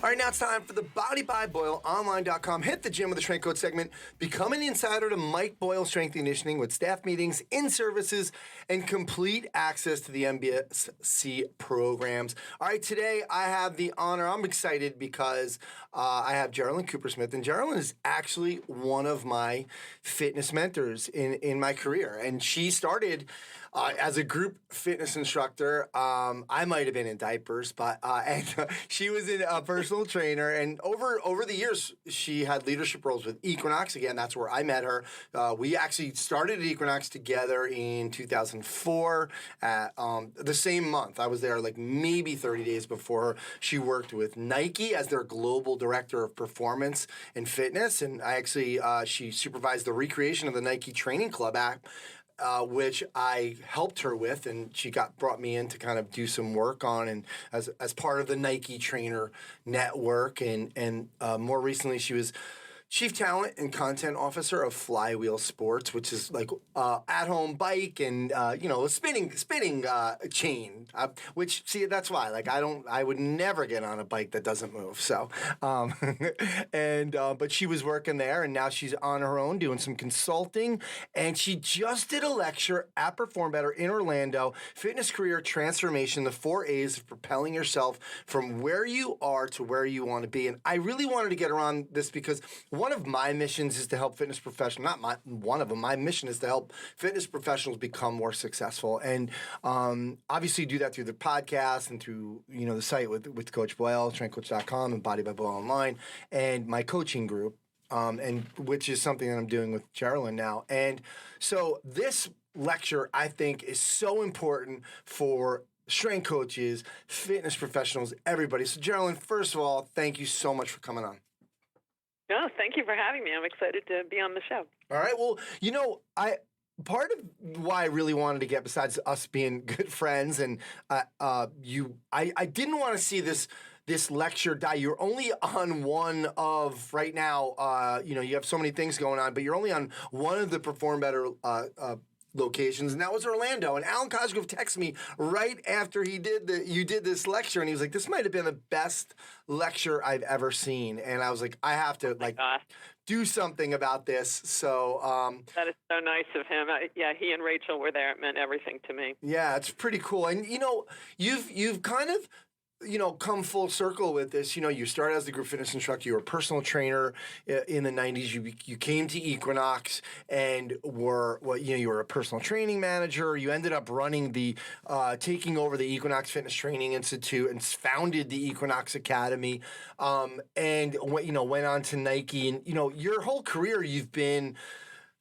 Speaker 2: All right, now it's time for the Body by Boyle online.com. Hit the gym with the Strength Coach segment. Become an insider to Mike Boyle Strength Conditioning with staff meetings, in-services, and complete access to the MBSC programs. All right, today I have the honor. I'm excited because I have Geralyn Coopersmith, and Geralyn is actually one of my fitness mentors in my career. And she started as a group fitness instructor. I might have been in diapers, but she was a personal trainer. And over the years, she had leadership roles with Equinox. Again, that's where I met her. We actually started at Equinox together in 2004 at the same month. I was there like maybe 30 days before. She worked with Nike as their global director of performance and fitness. And I actually, she supervised the recreation of the Nike Training Club app, which I helped her with, and she brought me in to kind of do some work on, and as part of the Nike Trainer Network, and more recently she was Chief Talent and Content Officer of Flywheel Sports, which is like at-home bike and a spinning chain. Which see, that's why I would never get on a bike that doesn't move. So, but she was working there, and now she's on her own doing some consulting. And she just did a lecture at Perform Better in Orlando, Fitness Career Transformation: the 4 A's of Propelling Yourself from where you are to where you want to be. And I really wanted to get her on this because one of my missions is to help fitness professionals, my mission is to help fitness professionals become more successful. And obviously do that through the podcast and through, the site with Coach Boyle, strengthcoach.com, and Body by Boyle Online, and my coaching group, and which is something that I'm doing with Geralyn now. And so this lecture, I think, is so important for strength coaches, fitness professionals, everybody. So Geralyn, first of all, thank you so much for coming on.
Speaker 8: No, thank you for having me. I'm excited to be on the show.
Speaker 2: All right. Well, part of why I really wanted to get, besides us being good friends, and I didn't want to see this lecture die. You're only on one of right now. You have so many things going on, but you're only on one of the Perform Better locations, and that was Orlando. And Alwyn Cosgrove texted me right after you did this lecture, and he was like, "This might have been the best lecture I've ever seen." And I was like, "I have to do something about this." So
Speaker 8: that is so nice of him. He and Rachel were there. It meant everything to me.
Speaker 2: Yeah, it's pretty cool. And you've kind of come full circle with this. You started as the group fitness instructor. You were a personal trainer in the 90s. You came to Equinox and you were a personal training manager. You ended up running taking over the Equinox Fitness Training Institute and founded the Equinox Academy. And went on to Nike. And your whole career, you've been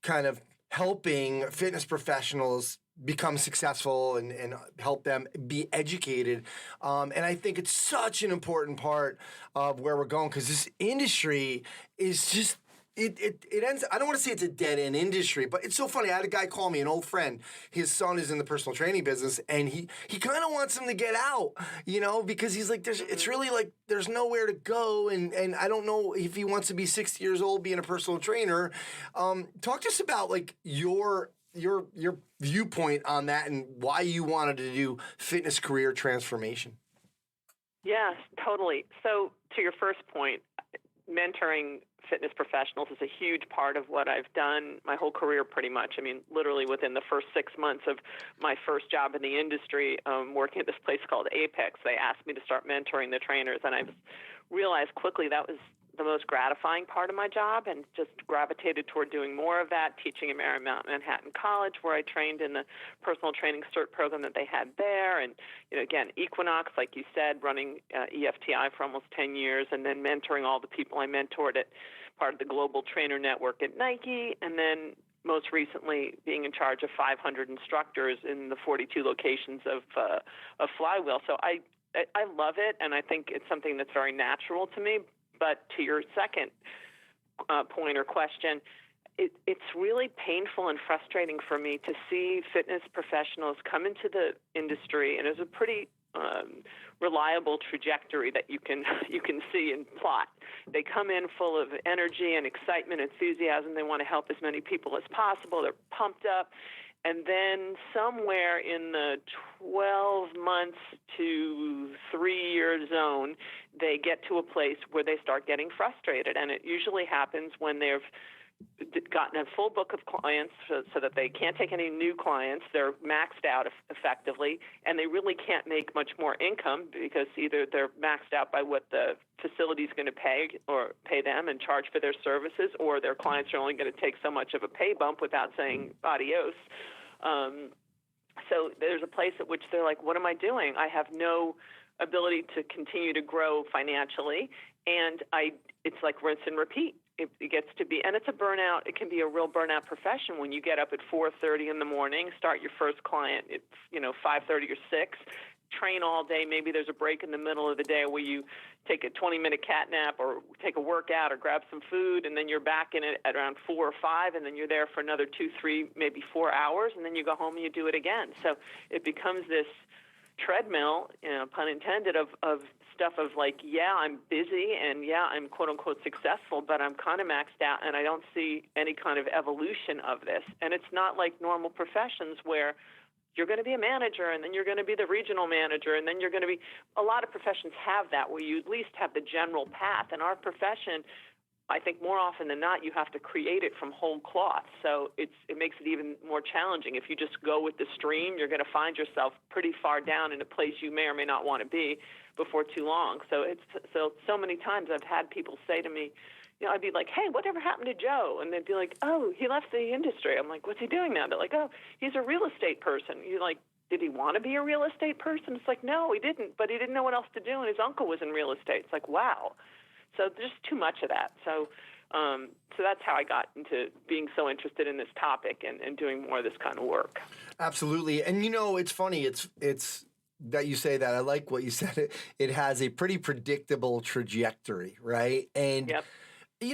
Speaker 2: kind of helping fitness professionals become successful and help them be educated. And I think it's such an important part of where we're going, because this industry is just, it ends, I don't want to say it's a dead-end industry, but it's so funny. I had a guy call me, an old friend. His son is in the personal training business, and he kind of wants him to get out, because he's like, it's really like there's nowhere to go, and I don't know if he wants to be 60 years old being a personal trainer. Talk to us about like your viewpoint on that and why you wanted to do fitness career transformation.
Speaker 8: Yes, totally. So to your first point, mentoring fitness professionals is a huge part of what I've done my whole career pretty much. I mean, literally within the first 6 months of my first job in the industry, working at this place called Apex, they asked me to start mentoring the trainers, and I realized quickly that was the most gratifying part of my job, and just gravitated toward doing more of that, teaching at Marymount Manhattan College, where I trained in the personal training cert program that they had there. And, again, Equinox, like you said, running EFTI for almost 10 years, and then mentoring all the people I mentored at part of the Global Trainer Network at Nike, and then most recently being in charge of 500 instructors in the 42 locations of Flywheel. So I love it, and I think it's something that's very natural to me. But to your second point or question, it's really painful and frustrating for me to see fitness professionals come into the industry, and there's a pretty reliable trajectory that you can see and plot. They come in full of energy and excitement, enthusiasm. They want to help as many people as possible. They're pumped up. And then somewhere in the 12 months to 3 year zone, they get to a place where they start getting frustrated. And it usually happens when they've gotten a full book of clients so that they can't take any new clients. They're maxed out effectively, and they really can't make much more income because either they're maxed out by what the facility is going to pay them and charge for their services, or their clients are only going to take so much of a pay bump without saying adios. So there's a place at which they're like, what am I doing? I have no ability to continue to grow financially, and it's like rinse and repeat. It gets to be, and it's a burnout. It can be a real burnout profession when you get up at 4:30 in the morning, start your first client at 5:30 or 6, train all day. Maybe there's a break in the middle of the day where you take a 20-minute cat nap or take a workout or grab some food, and then you're back in it at around 4 or 5, and then you're there for another 2, 3, maybe 4 hours, and then you go home and you do it again. So it becomes this treadmill, pun intended, of stuff of like, yeah, I'm busy and yeah, I'm quote unquote successful, but I'm kind of maxed out and I don't see any kind of evolution of this. And it's not like normal professions where you're going to be a manager and then you're going to be the regional manager and then you're going to be, a lot of professions have that where you at least have the general path. In our profession, I think more often than not, you have to create it from whole cloth. So it makes it even more challenging. If you just go with the stream, you're going to find yourself pretty far down in a place you may or may not want to be before too long. So many times I've had people say to me, I'd be like, hey, whatever happened to Joe? And they'd be like, oh, he left the industry. I'm like, what's he doing now? They're like, oh, he's a real estate person. You're like, did he want to be a real estate person? It's like, no, he didn't, but he didn't know what else to do, and his uncle was in real estate. It's like, wow. So there's too much of that. So that's how I got into being so interested in this topic and doing more of this kind of work.
Speaker 2: Absolutely. And, it's funny. It's that you say that. I like what you said. It has a pretty predictable trajectory, right? And,
Speaker 8: yep.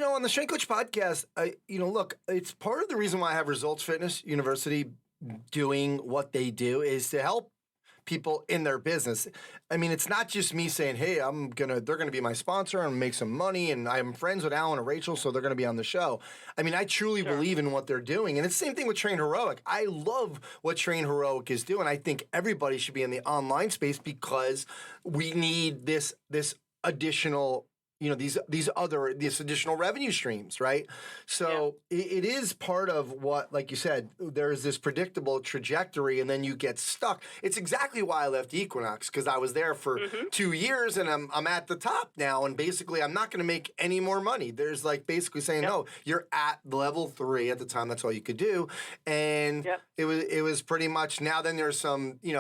Speaker 2: On the Strength Coach podcast, look, it's part of the reason why I have Results Fitness University doing what they do is to help people in their business. I mean, it's not just me saying, hey, they're going to be my sponsor and make some money, and I'm friends with Alwyn and Rachel, so they're going to be on the show. I mean, I truly believe in what they're doing. And it's the same thing with Train Heroic. I love what Train Heroic is doing. I think everybody should be in the online space because we need this additional these additional revenue streams, right? So it is part of what, like you said, there's this predictable trajectory and then you get stuck. It's exactly why I left Equinox, because I was there for 2 years and I'm at the top now, and basically I'm not going to make any more money. There's like basically saying, no, you're at level 3 at the time. That's all you could do. And it was pretty much, now then there's some big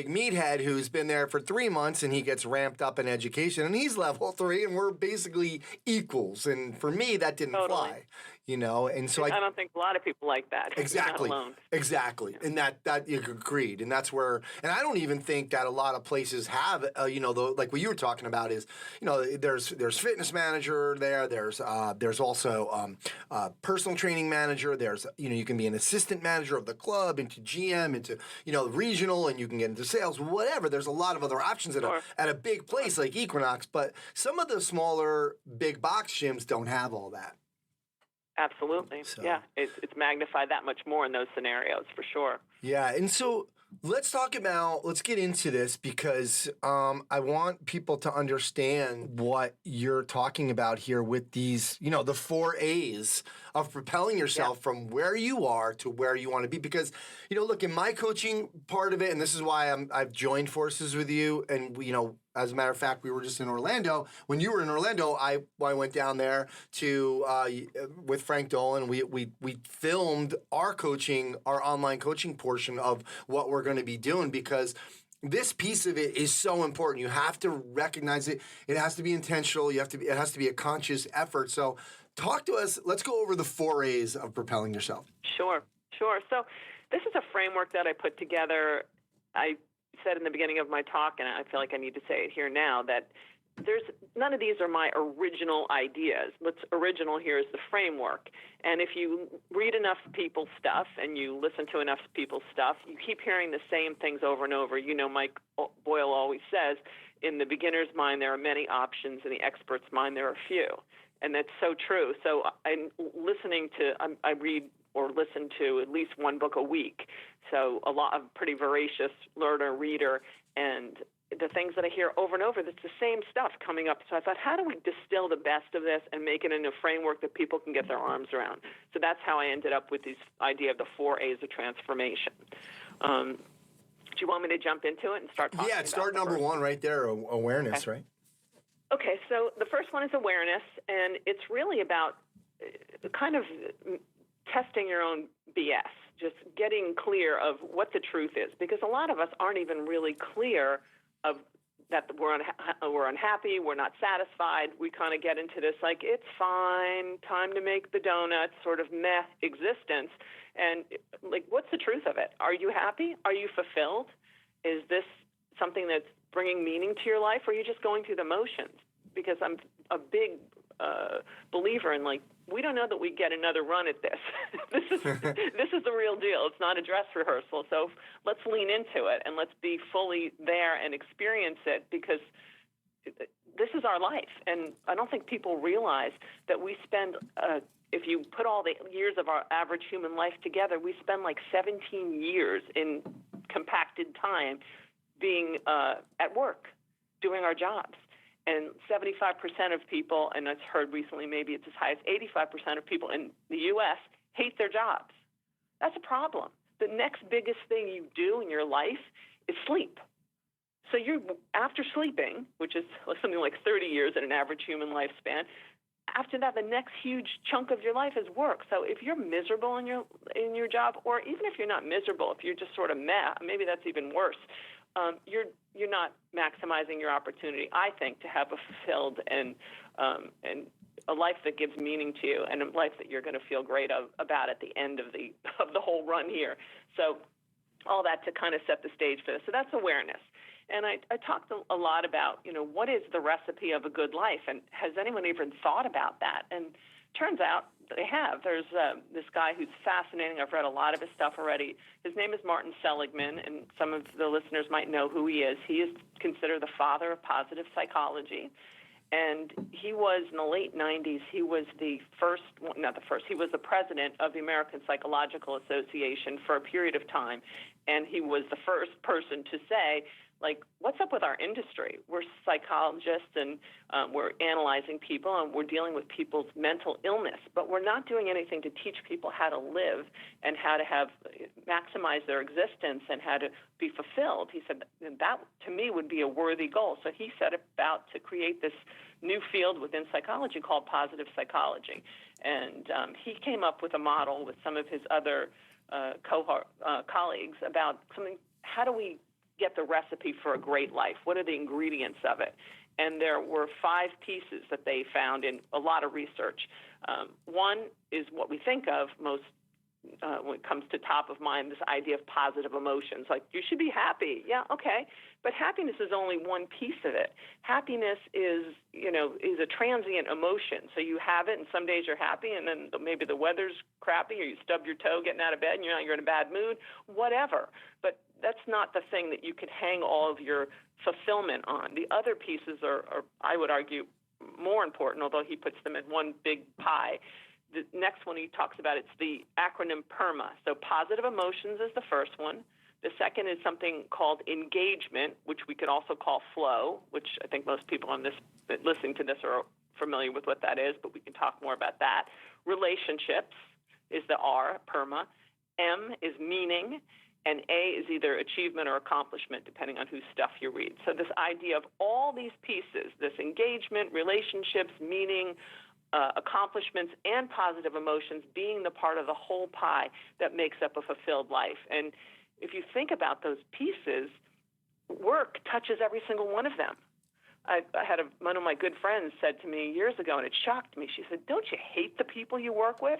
Speaker 2: meathead who's been there for 3 months and he gets ramped up in education and he's level 3 and we're basically equals. And for me, that didn't fly, and so
Speaker 8: I don't think a lot of people like that.
Speaker 2: Exactly.
Speaker 8: You're not alone.
Speaker 2: Exactly. Yeah. And that you agreed. And that's where, and I don't even think that a lot of places have, like what you were talking about is, there's fitness manager there. There's also personal training manager. There's, you can be an assistant manager of the club, into GM, into, regional, and you can get into sales, whatever. There's a lot of other options at a big place like Equinox, but some of the smaller big box gyms don't have all that.
Speaker 8: Absolutely. So. Yeah, it's magnified that much more in those scenarios, for sure.
Speaker 2: Yeah, and so let's get into this because I want people to understand what you're talking about here with these, the 4 A's of propelling yourself from where you are to where you want to be. Because, look, in my coaching part of it, and this is why I've joined forces with you, and, as a matter of fact, we were just in Orlando. When you were in Orlando, I went down there to with Frank Dolan. We filmed our online coaching portion of what we're going to be doing, because this piece of it is so important. You have to recognize it. It has to be intentional. It has to be a conscious effort. So talk to us. Let's go over the 4 A's of propelling yourself.
Speaker 8: Sure. So this is a framework that I put together. I said in the beginning of my talk, and I feel like I need to say it here now, that none of these are my original ideas. What's original here is the framework. And if you read enough people's stuff and you listen to enough people's stuff, you keep hearing the same things over and over. Mike Boyle always says, in the beginner's mind, there are many options. In the expert's mind, there are few. And that's so true. So I read or listen to at least one book a week. So a pretty voracious learner, reader, and the things that I hear over and over, that's the same stuff coming up. So I thought, how do we distill the best of this and make it into a framework that people can get their arms around? So that's how I ended up with this idea of the 4 A's of transformation. Do you want me to jump into it and start talking about
Speaker 2: start number 1 right there, awareness, right?
Speaker 8: Okay, so the first one is awareness, and it's really about kind of testing your own BS, just getting clear of what the truth is, because a lot of us aren't even really clear of that we're unhappy, we're not satisfied. We kind of get into this like, it's fine, time to make the donuts, sort of meh existence. And like, what's the truth of it? Are you happy? Are you fulfilled? Is this something that's bringing meaning to your life, or are you just going through the motions? Because I'm a big believer in like we don't know that we get another run at this. This is the real deal. It's not a dress rehearsal. So let's lean into it and let's be fully there and experience it, because this is our life. And I don't think people realize that we spend, if you put all the years of our average human life together, we spend like 17 years in compacted time being at work, doing our jobs. And 75% of people, and I've heard recently maybe it's as high as 85% of people in the U.S. hate their jobs. That's a problem. The next biggest thing you do in your life is sleep. So you're, after sleeping, which is something like 30 years in an average human lifespan, after that, the next huge chunk of your life is work. So if you're miserable in your job, or even if you're not miserable, if you're just sort of meh, maybe that's even worse, you're not maximizing your opportunity, I think, to have a fulfilled and a life that gives meaning to you, and a life that you're going to feel great about at the end of the whole run here. So all that to kind of set the stage for this. So that's awareness. And I talked a lot about, what is the recipe of a good life, and has anyone even thought about that? And turns out they have. There's this guy who's fascinating. I've read a lot of his stuff already. His name is Martin Seligman, and some of the listeners might know who he is. He is considered the father of positive psychology. And he was, in the late 90s, he was he was the president of the American Psychological Association for a period of time. And he was the first person to say, what's up with our industry? We're psychologists, and we're analyzing people, and we're dealing with people's mental illness, but we're not doing anything to teach people how to live and how to maximize their existence and how to be fulfilled. He said that, to me, would be a worthy goal. So he set about to create this new field within psychology called positive psychology. And he came up with a model with some of his other colleagues about how do we get the recipe for a great life? What are the ingredients of it? And there were 5 pieces that they found in a lot of research. One is what we think of most when it comes to top of mind, this idea of positive emotions. Like, you should be happy. Yeah, okay. But happiness is only one piece of it. Happiness is a transient emotion. So you have it, and some days you're happy, and then maybe the weather's crappy, or you stub your toe getting out of bed, and you're in a bad mood, whatever. But that's not the thing that you can hang all of your fulfillment on. The other pieces are, I would argue, more important, although he puts them in one big pie. The next one he talks about, it's the acronym PERMA. So positive emotions is the first one. The second is something called engagement, which we could also call flow, which I think most people on this listening to this are familiar with what that is, but we can talk more about that. Relationships is the R, PERMA. M is meaning, and A is either achievement or accomplishment, depending on whose stuff you read. So this idea of all these pieces, this engagement, relationships, meaning, accomplishments, and positive emotions being the part of the whole pie that makes up a fulfilled life. And if you think about those pieces, work touches every single one of them. I had one of my good friends said to me years ago, and it shocked me. She said, "Don't you hate the people you work with?"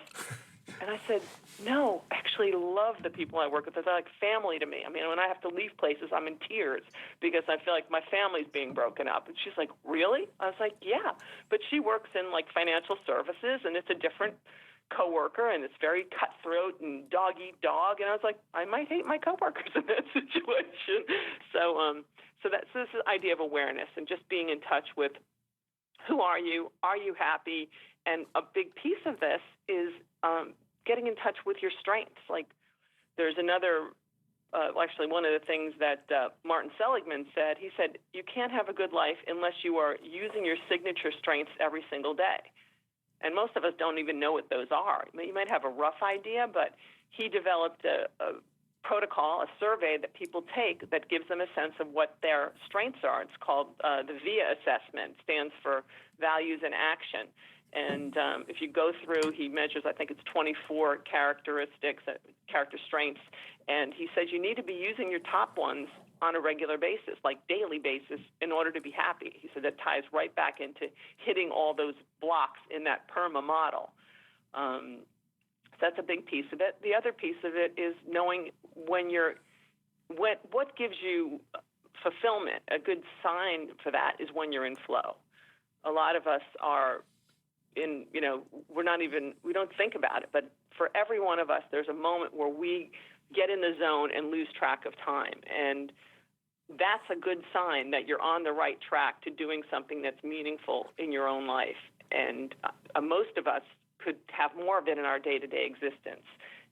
Speaker 8: And I said, "No, I actually love the people I work with. They're like family to me. I mean, when I have to leave places, I'm in tears because I feel like my family's being broken up." And she's like, "Really?" I was like, "Yeah." But she works in financial services, and it's a different coworker, and it's very cutthroat and dog eat dog. And I was like, I might hate my coworkers in that situation. So that's this idea of awareness and just being in touch with who are you? Are you happy? And a big piece of this is getting in touch with your strengths. There's another, actually one of the things that Martin Seligman said, he said, you can't have a good life unless you are using your signature strengths every single day. And most of us don't even know what those are. You might have a rough idea, but he developed a protocol, a survey that people take that gives them a sense of what their strengths are. It's called the VIA assessment. It stands for Values in Action. And if you go through, he measures, I think it's 24 characteristics, character strengths, and he says you need to be using your top ones on a regular basis, like daily basis, in order to be happy. He said that ties right back into hitting all those blocks in that PERMA model. So that's a big piece of it. The other piece of it is knowing what gives you fulfillment. A good sign for that is when you're in flow. A lot of us are we don't think about it. But for every one of us, there's a moment where we get in the zone and lose track of time. And that's a good sign that you're on the right track to doing something that's meaningful in your own life. And most of us could have more of it in our day-to-day existence.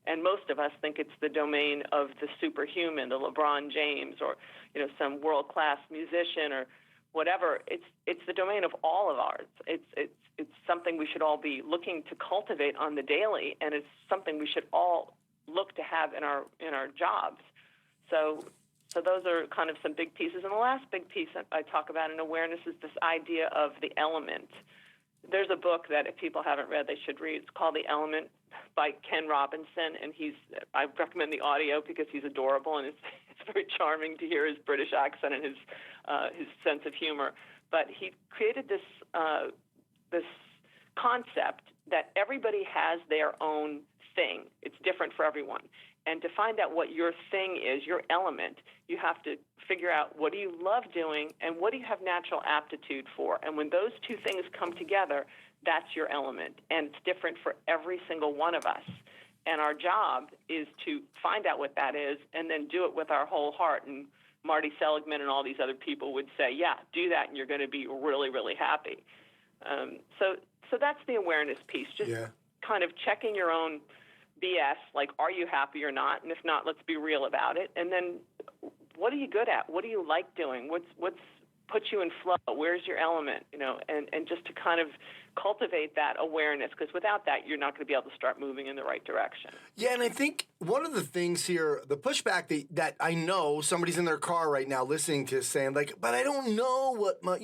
Speaker 8: And most of us think it's the domain of the superhuman, the LeBron James, or some world-class musician or whatever. It's the domain of all of ours. It's something we should all be looking to cultivate on the daily, and it's something we should all look to have in our jobs. So those are kind of some big pieces. And the last big piece I talk about in awareness is this idea of the element. There's a book that if people haven't read, they should read. It's called The Element by Ken Robinson, and I recommend the audio because he's adorable, and it's very charming to hear his British accent and his sense of humor. But he created this concept that everybody has their own thing. It's different for everyone. And to find out what your thing is, your element, you have to figure out what do you love doing and what do you have natural aptitude for. And when those two things come together, that's your element. And it's different for every single one of us. And our job is to find out what that is and then do it with our whole heart. And Marty Seligman and all these other people would say, yeah, do that and you're going to be really, really happy. So that's the awareness piece, just kind of checking your own BS, like, are you happy or not? And if not, let's be real about it. And then what are you good at? What do you like doing? What's puts you in flow? Where's your element? And just to kind of cultivate that awareness, because without that, you're not going to be able to start moving in the right direction.
Speaker 2: Yeah, and I think one of the things here, the pushback that I know somebody's in their car right now listening to saying, like, but I don't know what my,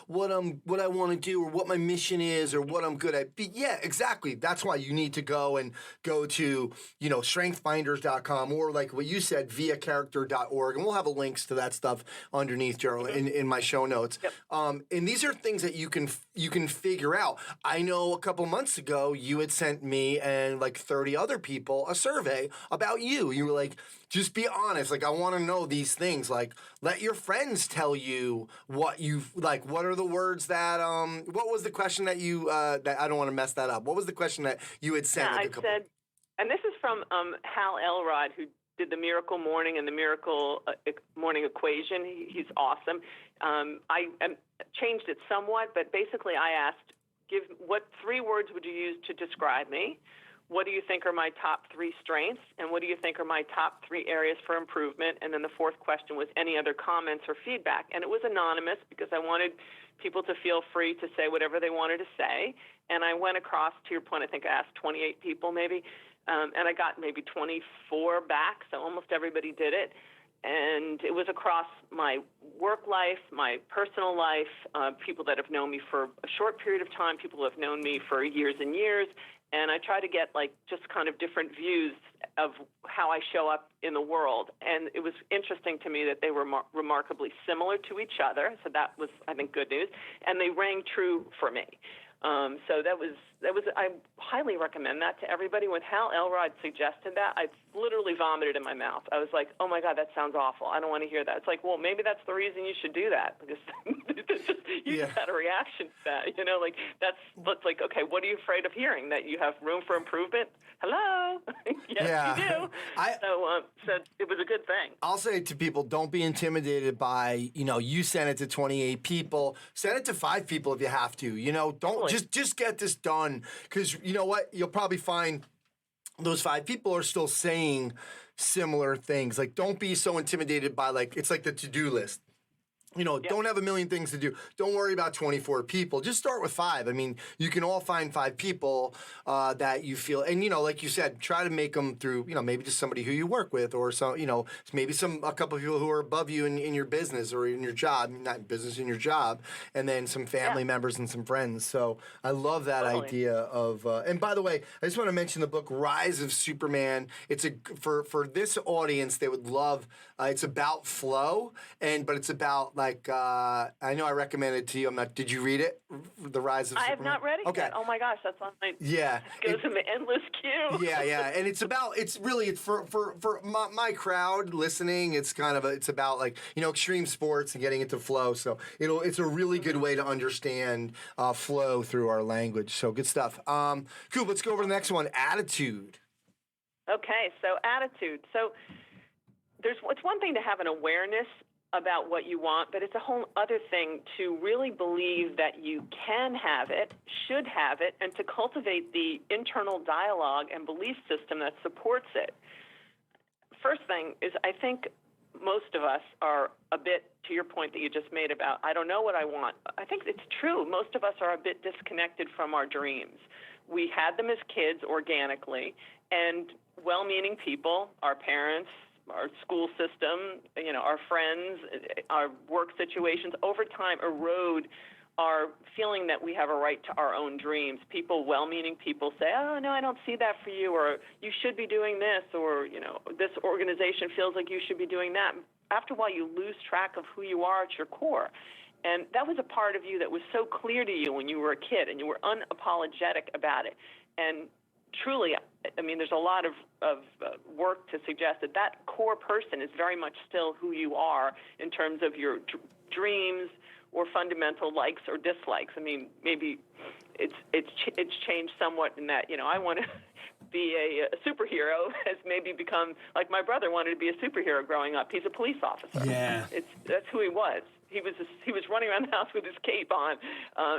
Speaker 2: what I want to do or what my mission is or what I'm good at. But yeah, exactly. That's why you need to go to, strengthfinders.com or like what you said, viacharacter.org. And we'll have links to that stuff underneath, Geralyn, in my show notes.
Speaker 8: Yep.
Speaker 2: And these are things that you can figure out. I know a couple months ago you had sent me and like 30 other people a survey about you. You were like, just be honest. Like, I want to know these things. Like, let your friends tell you what you've, like, what are the words that, what was the question that you, that I don't want to mess that up. What was the question that you had sent?
Speaker 8: Yeah, I said, and this is from Hal Elrod, who did the Miracle Morning and the Miracle Morning Equation. He's awesome. I changed it somewhat, but basically I asked, what 3 words would you use to describe me? What do you think are my top 3 strengths? And what do you think are my top 3 areas for improvement? And then the 4th question was any other comments or feedback. And it was anonymous because I wanted people to feel free to say whatever they wanted to say. And I went across, to your point, I think I asked 28 people maybe, and I got maybe 24 back, so almost everybody did it. And it was across my work life, my personal life, people that have known me for a short period of time, people who have known me for years and years. And I try to get like just kind of different views of how I show up in the world. And it was interesting to me that they were remarkably similar to each other. So that was, I think, good news. And they rang true for me. So that was. I highly recommend that to everybody. When Hal Elrod suggested that, I literally vomited in my mouth. I was like, "Oh my God, that sounds awful. I don't want to hear that." It's like, well, maybe that's the reason you should do that, because you just had a reaction to that. Like that's like, okay, what are you afraid of hearing? That you have room for improvement? Hello, yes, you do. So it was a good thing.
Speaker 2: I'll say to people, don't be intimidated by, you sent it to 28 people. Send it to 5 people if you have to. Don't just get this done, because you know what? You'll probably find those 5 people are still saying similar things. Like, don't be so intimidated by, like, it's like the to-do list. Don't have a million things to do. Don't worry about 24 people. Just start with 5. I mean, you can all find 5 people that you feel, and like you said, try to make them through, maybe just somebody who you work with, or maybe a couple of people who are above you in your business or in your job, not in business, in your job, and then some family members and some friends. So I love that idea of. And by the way, I just want to mention the book Rise of Superman. It's for this audience, they would love. It's about flow, but it's about like like, I know I recommended it to you. Did you read it? The Rise of Superman?
Speaker 8: I have not read it yet. Oh my gosh, that's on my.
Speaker 2: Yeah.
Speaker 8: It goes in the endless queue.
Speaker 2: Yeah. And it's for my crowd listening. It's about like, extreme sports and getting into flow. So it's a really good way to understand flow through our language. So good stuff. Coop, let's go over to the next one. Attitude.
Speaker 8: Okay, so attitude. So it's one thing to have an awareness about what you want, but it's a whole other thing to really believe that you can have it, should have it, and to cultivate the internal dialogue and belief system that supports it. First thing is, I think most of us are a bit, to your point that you just made about, I don't know what I want. I think it's true. Most of us are a bit disconnected from our dreams. We had them as kids organically, and well-meaning people, our parents, our school system, our friends, our work situations, over time erode our feeling that we have a right to our own dreams. Well-meaning people say, oh, no, I don't see that for you, or you should be doing this, or, this organization feels like you should be doing that. After a while, you lose track of who you are at your core. And that was a part of you that was so clear to you when you were a kid, and you were unapologetic about it. And truly, I mean, there's a lot of work to suggest that core person is very much still who you are in terms of your dreams or fundamental likes or dislikes. I mean, maybe it's changed somewhat in that, I want to be a superhero has maybe become, like my brother wanted to be a superhero growing up. He's a police officer.
Speaker 2: Yeah.
Speaker 8: That's who he was. He was running around the house with his cape on,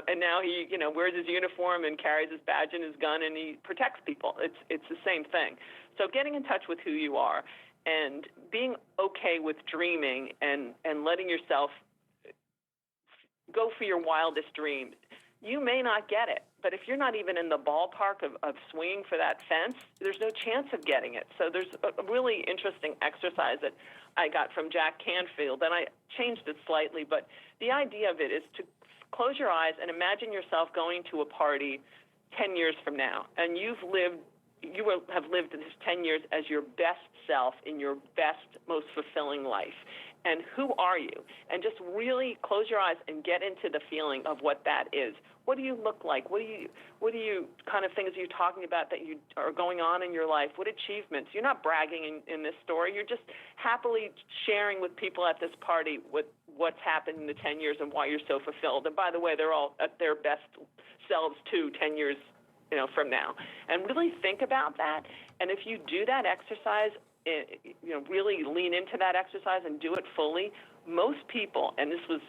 Speaker 8: and now he wears his uniform and carries his badge and his gun, and he protects people. It's the same thing. So getting in touch with who you are and being okay with dreaming and letting yourself go for your wildest dreams. You may not get it, but if you're not even in the ballpark of swinging for that fence, there's no chance of getting it. So there's a really interesting exercise that I got from Jack Canfield, and I changed it slightly, but the idea of it is to close your eyes and imagine yourself going to a party 10 years from now, and you have lived this 10 years as your best self in your best, most fulfilling life. And who are you? And just really close your eyes and get into the feeling of what that is. What do you look like? What do you kind of things are you talking about that you are going on in your life? What achievements? You're not bragging in this story. You're just happily sharing with people at this party what's happened in the 10 years and why you're so fulfilled. And by the way, they're all at their best selves too 10 years from now. And really think about that. And if you do that exercise, really lean into that exercise and do it fully, most people, and this was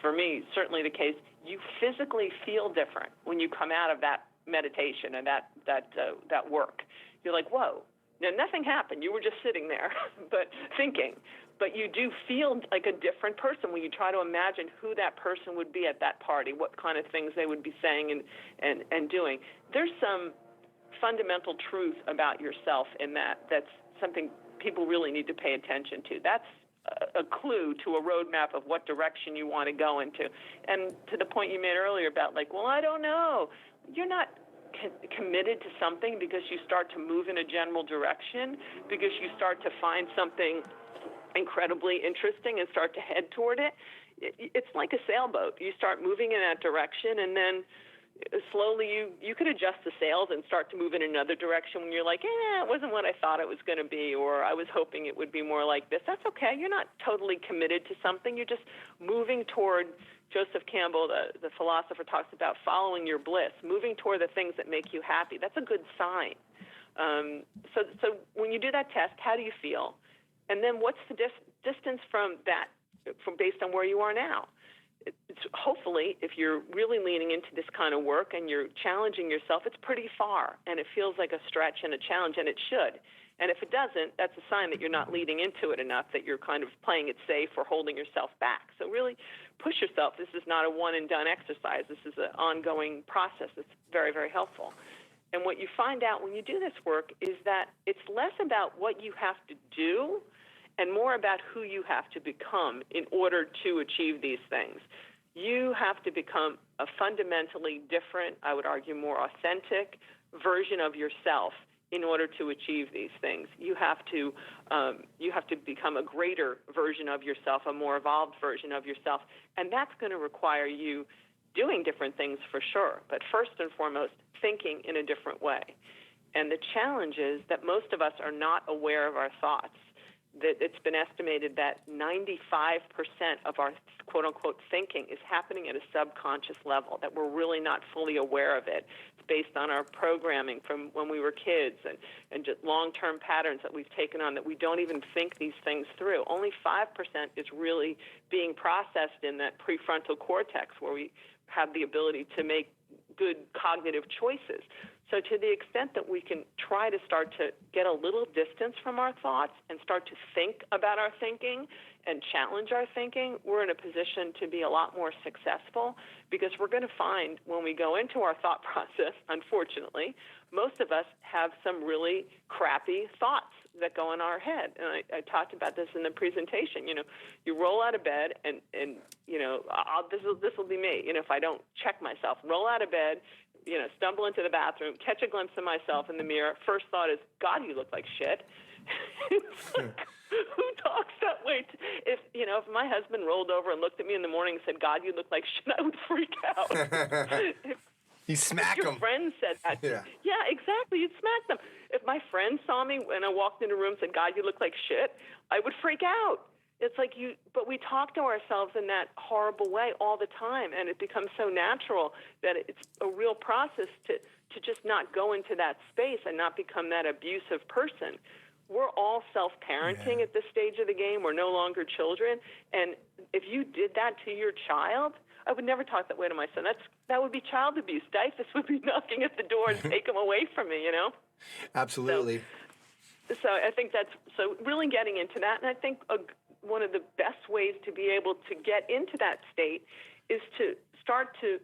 Speaker 8: for me certainly the case, you physically feel different when you come out of that meditation and that work. You're like, whoa, now nothing happened. You were just sitting there, but thinking. But you do feel like a different person when you try to imagine who that person would be at that party, what kind of things they would be saying and doing. There's some fundamental truth about yourself in that's something people really need to pay attention to. That's a clue to a roadmap of what direction you want to go into. And to the point you made earlier about I don't know. You're not committed to something because you start to move in a general direction, because you start to find something incredibly interesting and start to head toward it. It's like a sailboat. You start moving in that direction, and then slowly you could adjust the sails and start to move in another direction when you're like, it wasn't what I thought it was going to be, or I was hoping it would be more like this. That's okay. You're not totally committed to something. You're just moving toward, Joseph Campbell, the philosopher, talks about following your bliss, moving toward the things that make you happy. That's a good sign. So when you do that test, how do you feel? And then what's the distance from that, based on where you are now? It's hopefully, if you're really leaning into this kind of work and you're challenging yourself, it's pretty far, and it feels like a stretch and a challenge, and it should. And if it doesn't, that's a sign that you're not leading into it enough, that you're kind of playing it safe or holding yourself back. So really push yourself. This is not a one-and-done exercise. This is an ongoing process that's very, very helpful. And what you find out when you do this work is that it's less about what you have to do and more about who you have to become in order to achieve these things. You have to become a fundamentally different, I would argue more authentic version of yourself in order to achieve these things. You have to become a greater version of yourself, a more evolved version of yourself, and that's going to require you doing different things for sure, but first and foremost, thinking in a different way. And the challenge is that most of us are not aware of our thoughts. That it's been estimated that 95% of our quote-unquote thinking is happening at a subconscious level, that we're really not fully aware of it. It's based on our programming from when we were kids and just long-term patterns that we've taken on that we don't even think these things through. Only 5% is really being processed in that prefrontal cortex where we have the ability to make good cognitive choices. So to the extent that we can try to start to get a little distance from our thoughts and start to think about our thinking and challenge our thinking, we're in a position to be a lot more successful, because we're going to find when we go into our thought process, unfortunately, most of us have some really crappy thoughts that go in our head. And I talked about this in the presentation. You roll out of bed and this will be me. If I don't check myself, roll out of bed, stumble into the bathroom, catch a glimpse of myself in the mirror. First thought is, God, you look like shit. It's like, who talks that way? If my husband rolled over and looked at me in the morning and said, God, you look like shit, I would freak out.
Speaker 2: You smack
Speaker 8: them.
Speaker 2: them.
Speaker 8: Your friend said that. Yeah, exactly. You'd smack them. If my friend saw me when I walked into a room and said, God, you look like shit, I would freak out. It's like but we talk to ourselves in that horrible way all the time, and it becomes so natural that it's a real process to just not go into that space and not become that abusive person. We're all self-parenting at this stage of the game. We're no longer children. And if you did that to your child, I would never talk that way to my son. That would be child abuse. DIFUS would be knocking at the door and take him away from me,
Speaker 2: Absolutely.
Speaker 8: So I think so really getting into that. And I think one of the best ways to be able to get into that state is to start to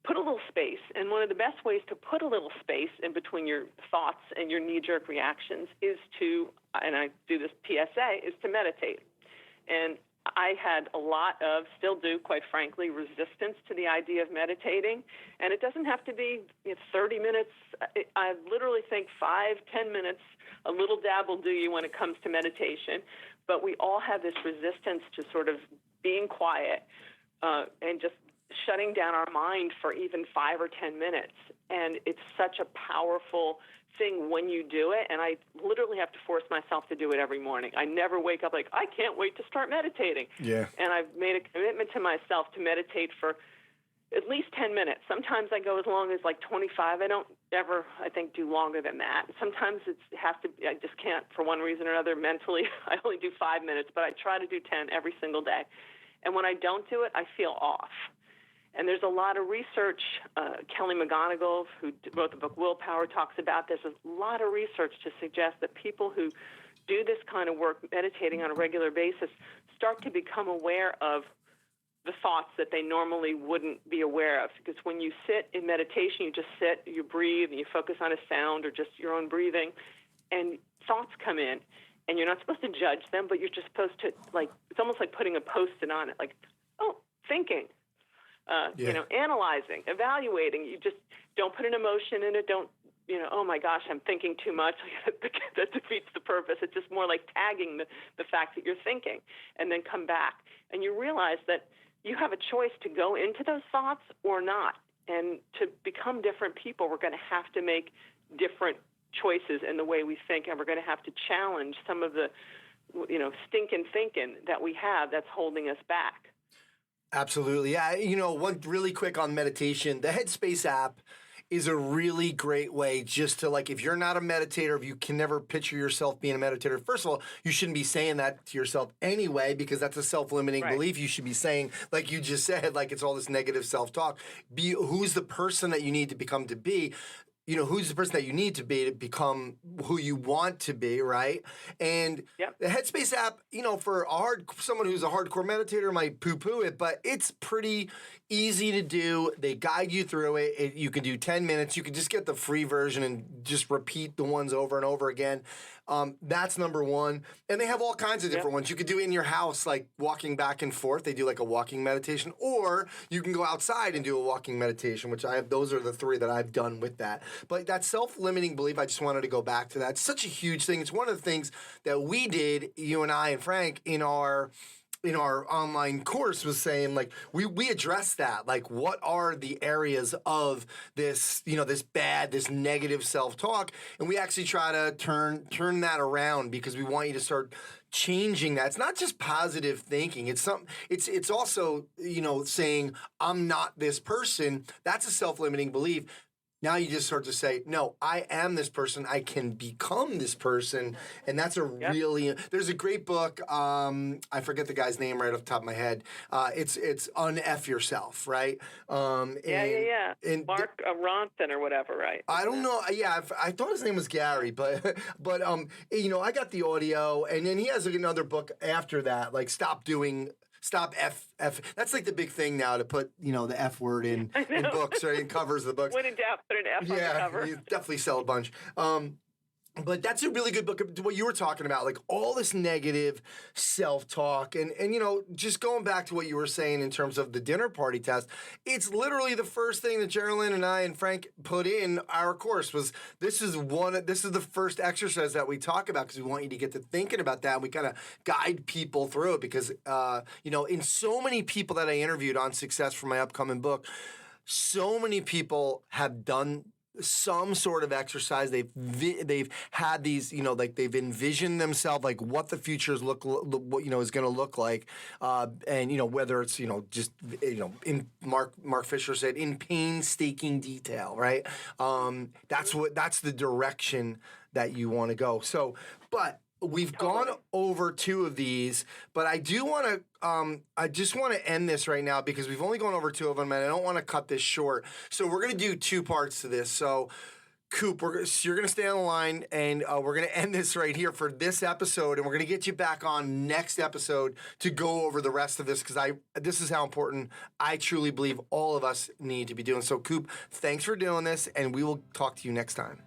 Speaker 8: put a little space. And one of the best ways to put a little space in between your thoughts and your knee-jerk reactions is to, and I do this PSA, is to meditate. And I had a lot of, still do, quite frankly, resistance to the idea of meditating. And it doesn't have to be 30 minutes. I literally think 5-10 minutes, a little dab will do you when it comes to meditation. But we all have this resistance to sort of being quiet and just shutting down our mind for even 5 or 10 minutes. And it's such a powerful thing when you do it. And I literally have to force myself to do it every morning. I never wake up like, I can't wait to start meditating.
Speaker 2: Yeah.
Speaker 8: And I've made a commitment to myself to meditate for at least 10 minutes. Sometimes I go as long as like 25. I don't ever, I think, do longer than that. Sometimes I just can't, for one reason or another, mentally. I only do 5 minutes, but I try to do 10 every single day. And when I don't do it, I feel off. And there's a lot of research. Kelly McGonigal, who wrote the book Willpower, talks about this. There's a lot of research to suggest that people who do this kind of work, meditating on a regular basis, start to become aware of the thoughts that they normally wouldn't be aware of. Because when you sit in meditation, you just sit, you breathe, and you focus on a sound or just your own breathing, and thoughts come in. And you're not supposed to judge them, but you're just supposed to, it's almost like putting a Post-it on it, thinking. Analyzing, evaluating. You just don't put an emotion in it. Don't, oh my gosh, I'm thinking too much. That defeats the purpose. It's just more like tagging the fact that you're thinking, and then come back. And you realize that you have a choice to go into those thoughts or not. And to become different people, we're going to have to make different choices in the way we think, and we're going to have to challenge some of the, stinking thinking that we have that's holding us back.
Speaker 2: Absolutely. Yeah. One really quick on meditation, the Headspace app is a really great way just to, if you're not a meditator, if you can never picture yourself being a meditator, first of all, you shouldn't be saying that to yourself anyway, because that's a self-limiting belief. You should be saying, like you just said, it's all this negative self-talk. Be who's the person that you need to become to be. Who's the person that you need to be to become who you want to be, right? And the Headspace app, for someone who's a hardcore meditator might poo-poo it, but it's pretty easy to do. They guide you through it. You can do 10 minutes. You can just get the free version and just repeat the ones over and over again. That's number one. And they have all kinds of different ones. You could do it in your house, walking back and forth. They do a walking meditation, or you can go outside and do a walking meditation, which those are the three that I've done with that. But that self-limiting belief, I just wanted to go back to that. It's such a huge thing. It's one of the things that we did, you and I and Frank, in our online course, was saying, like, we address that. Like, what are the areas of this, this negative self-talk? And we actually try to turn that around, because we want you to start changing that. It's not just positive thinking. It's also, saying, I'm not this person. That's a self-limiting belief. Now you just start to say, no, I am this person. I can become this person. And that's there's a great book. I forget the guy's name right off the top of my head. It's Un-F Yourself, right?
Speaker 8: And Mark Ronson or whatever, right?
Speaker 2: I don't know. Yeah, I thought his name was Gary, but I got the audio, and then he has another book after that, like Stop F. That's like the big thing now, to put, the F word in books, right? In covers of the books.
Speaker 8: When in doubt, put an F on the cover.
Speaker 2: Yeah, you definitely sell a bunch. But that's a really good book. What you were talking about, like all this negative self-talk, and just going back to what you were saying in terms of the dinner party test. It's literally the first thing that Geralyn and I and Frank put in our course. Was this is the first exercise that we talk about, because we want you to get to thinking about that. And we kind of guide people through it, because in so many people that I interviewed on success for my upcoming book, so many people have done some sort of exercise. They've had these, they've envisioned themselves, like what the future is is going to look like, and whether it's just in Mark Fisher said, in painstaking detail, right? That's the direction that you want to go. So, but we've gone over 2 of these, but I do want to. I just want to end this right now, because we've only gone over 2 of them, and I don't want to cut this short. So we're going to do 2 parts to this. So, Coop, you're going to stay on the line, and we're going to end this right here for this episode, and we're going to get you back on next episode to go over the rest of this, because this is how important I truly believe all of us need to be doing. So, Coop, thanks for doing this, and we will talk to you next time.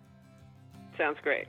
Speaker 8: Sounds great.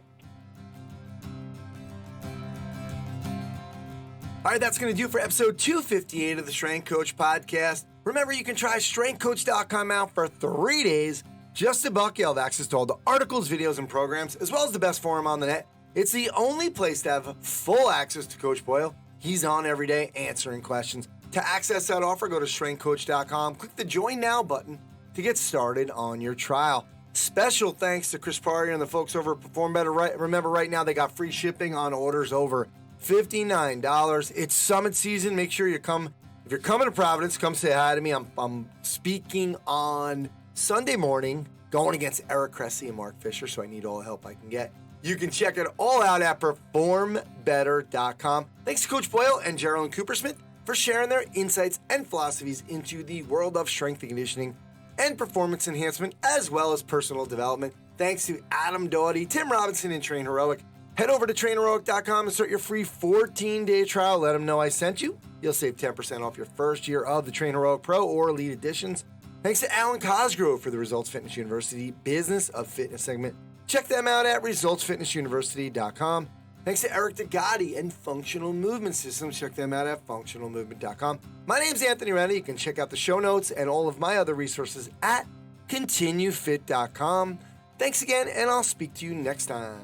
Speaker 2: All right, that's going to do it for episode 258 of the Strength Coach Podcast. Remember, you can try strengthcoach.com out for 3 days. Just $1. You'll have access to all the articles, videos, and programs, as well as the best forum on the net. It's the only place to have full access to Coach Boyle. He's on every day answering questions. To access that offer, go to strengthcoach.com. Click the Join Now button to get started on your trial. Special thanks to Chris Pryor and the folks over at Perform Better. Remember, right now they got free shipping on orders over $59. It's summit season. Make sure you come. If you're coming to Providence, come say hi to me. I'm speaking on Sunday morning, going against Eric Cressy and Mark Fisher, so I need all the help I can get. You can check it all out at performbetter.com. Thanks to Coach Boyle and Geralyn Coopersmith for sharing their insights and philosophies into the world of strength and conditioning and performance enhancement, as well as personal development. Thanks to Adam Doughty, Tim Robinson, and Train Heroic. Head over to trainheroic.com and start your free 14-day trial. Let them know I sent you. You'll save 10% off your first year of the Train Heroic Pro or Elite Editions. Thanks to Alwyn Cosgrove for the Results Fitness University Business of Fitness segment. Check them out at resultsfitnessuniversity.com. Thanks to Eric DeGotti and Functional Movement Systems. Check them out at functionalmovement.com. My name's Anthony Renna. You can check out the show notes and all of my other resources at continuefit.com. Thanks again, and I'll speak to you next time.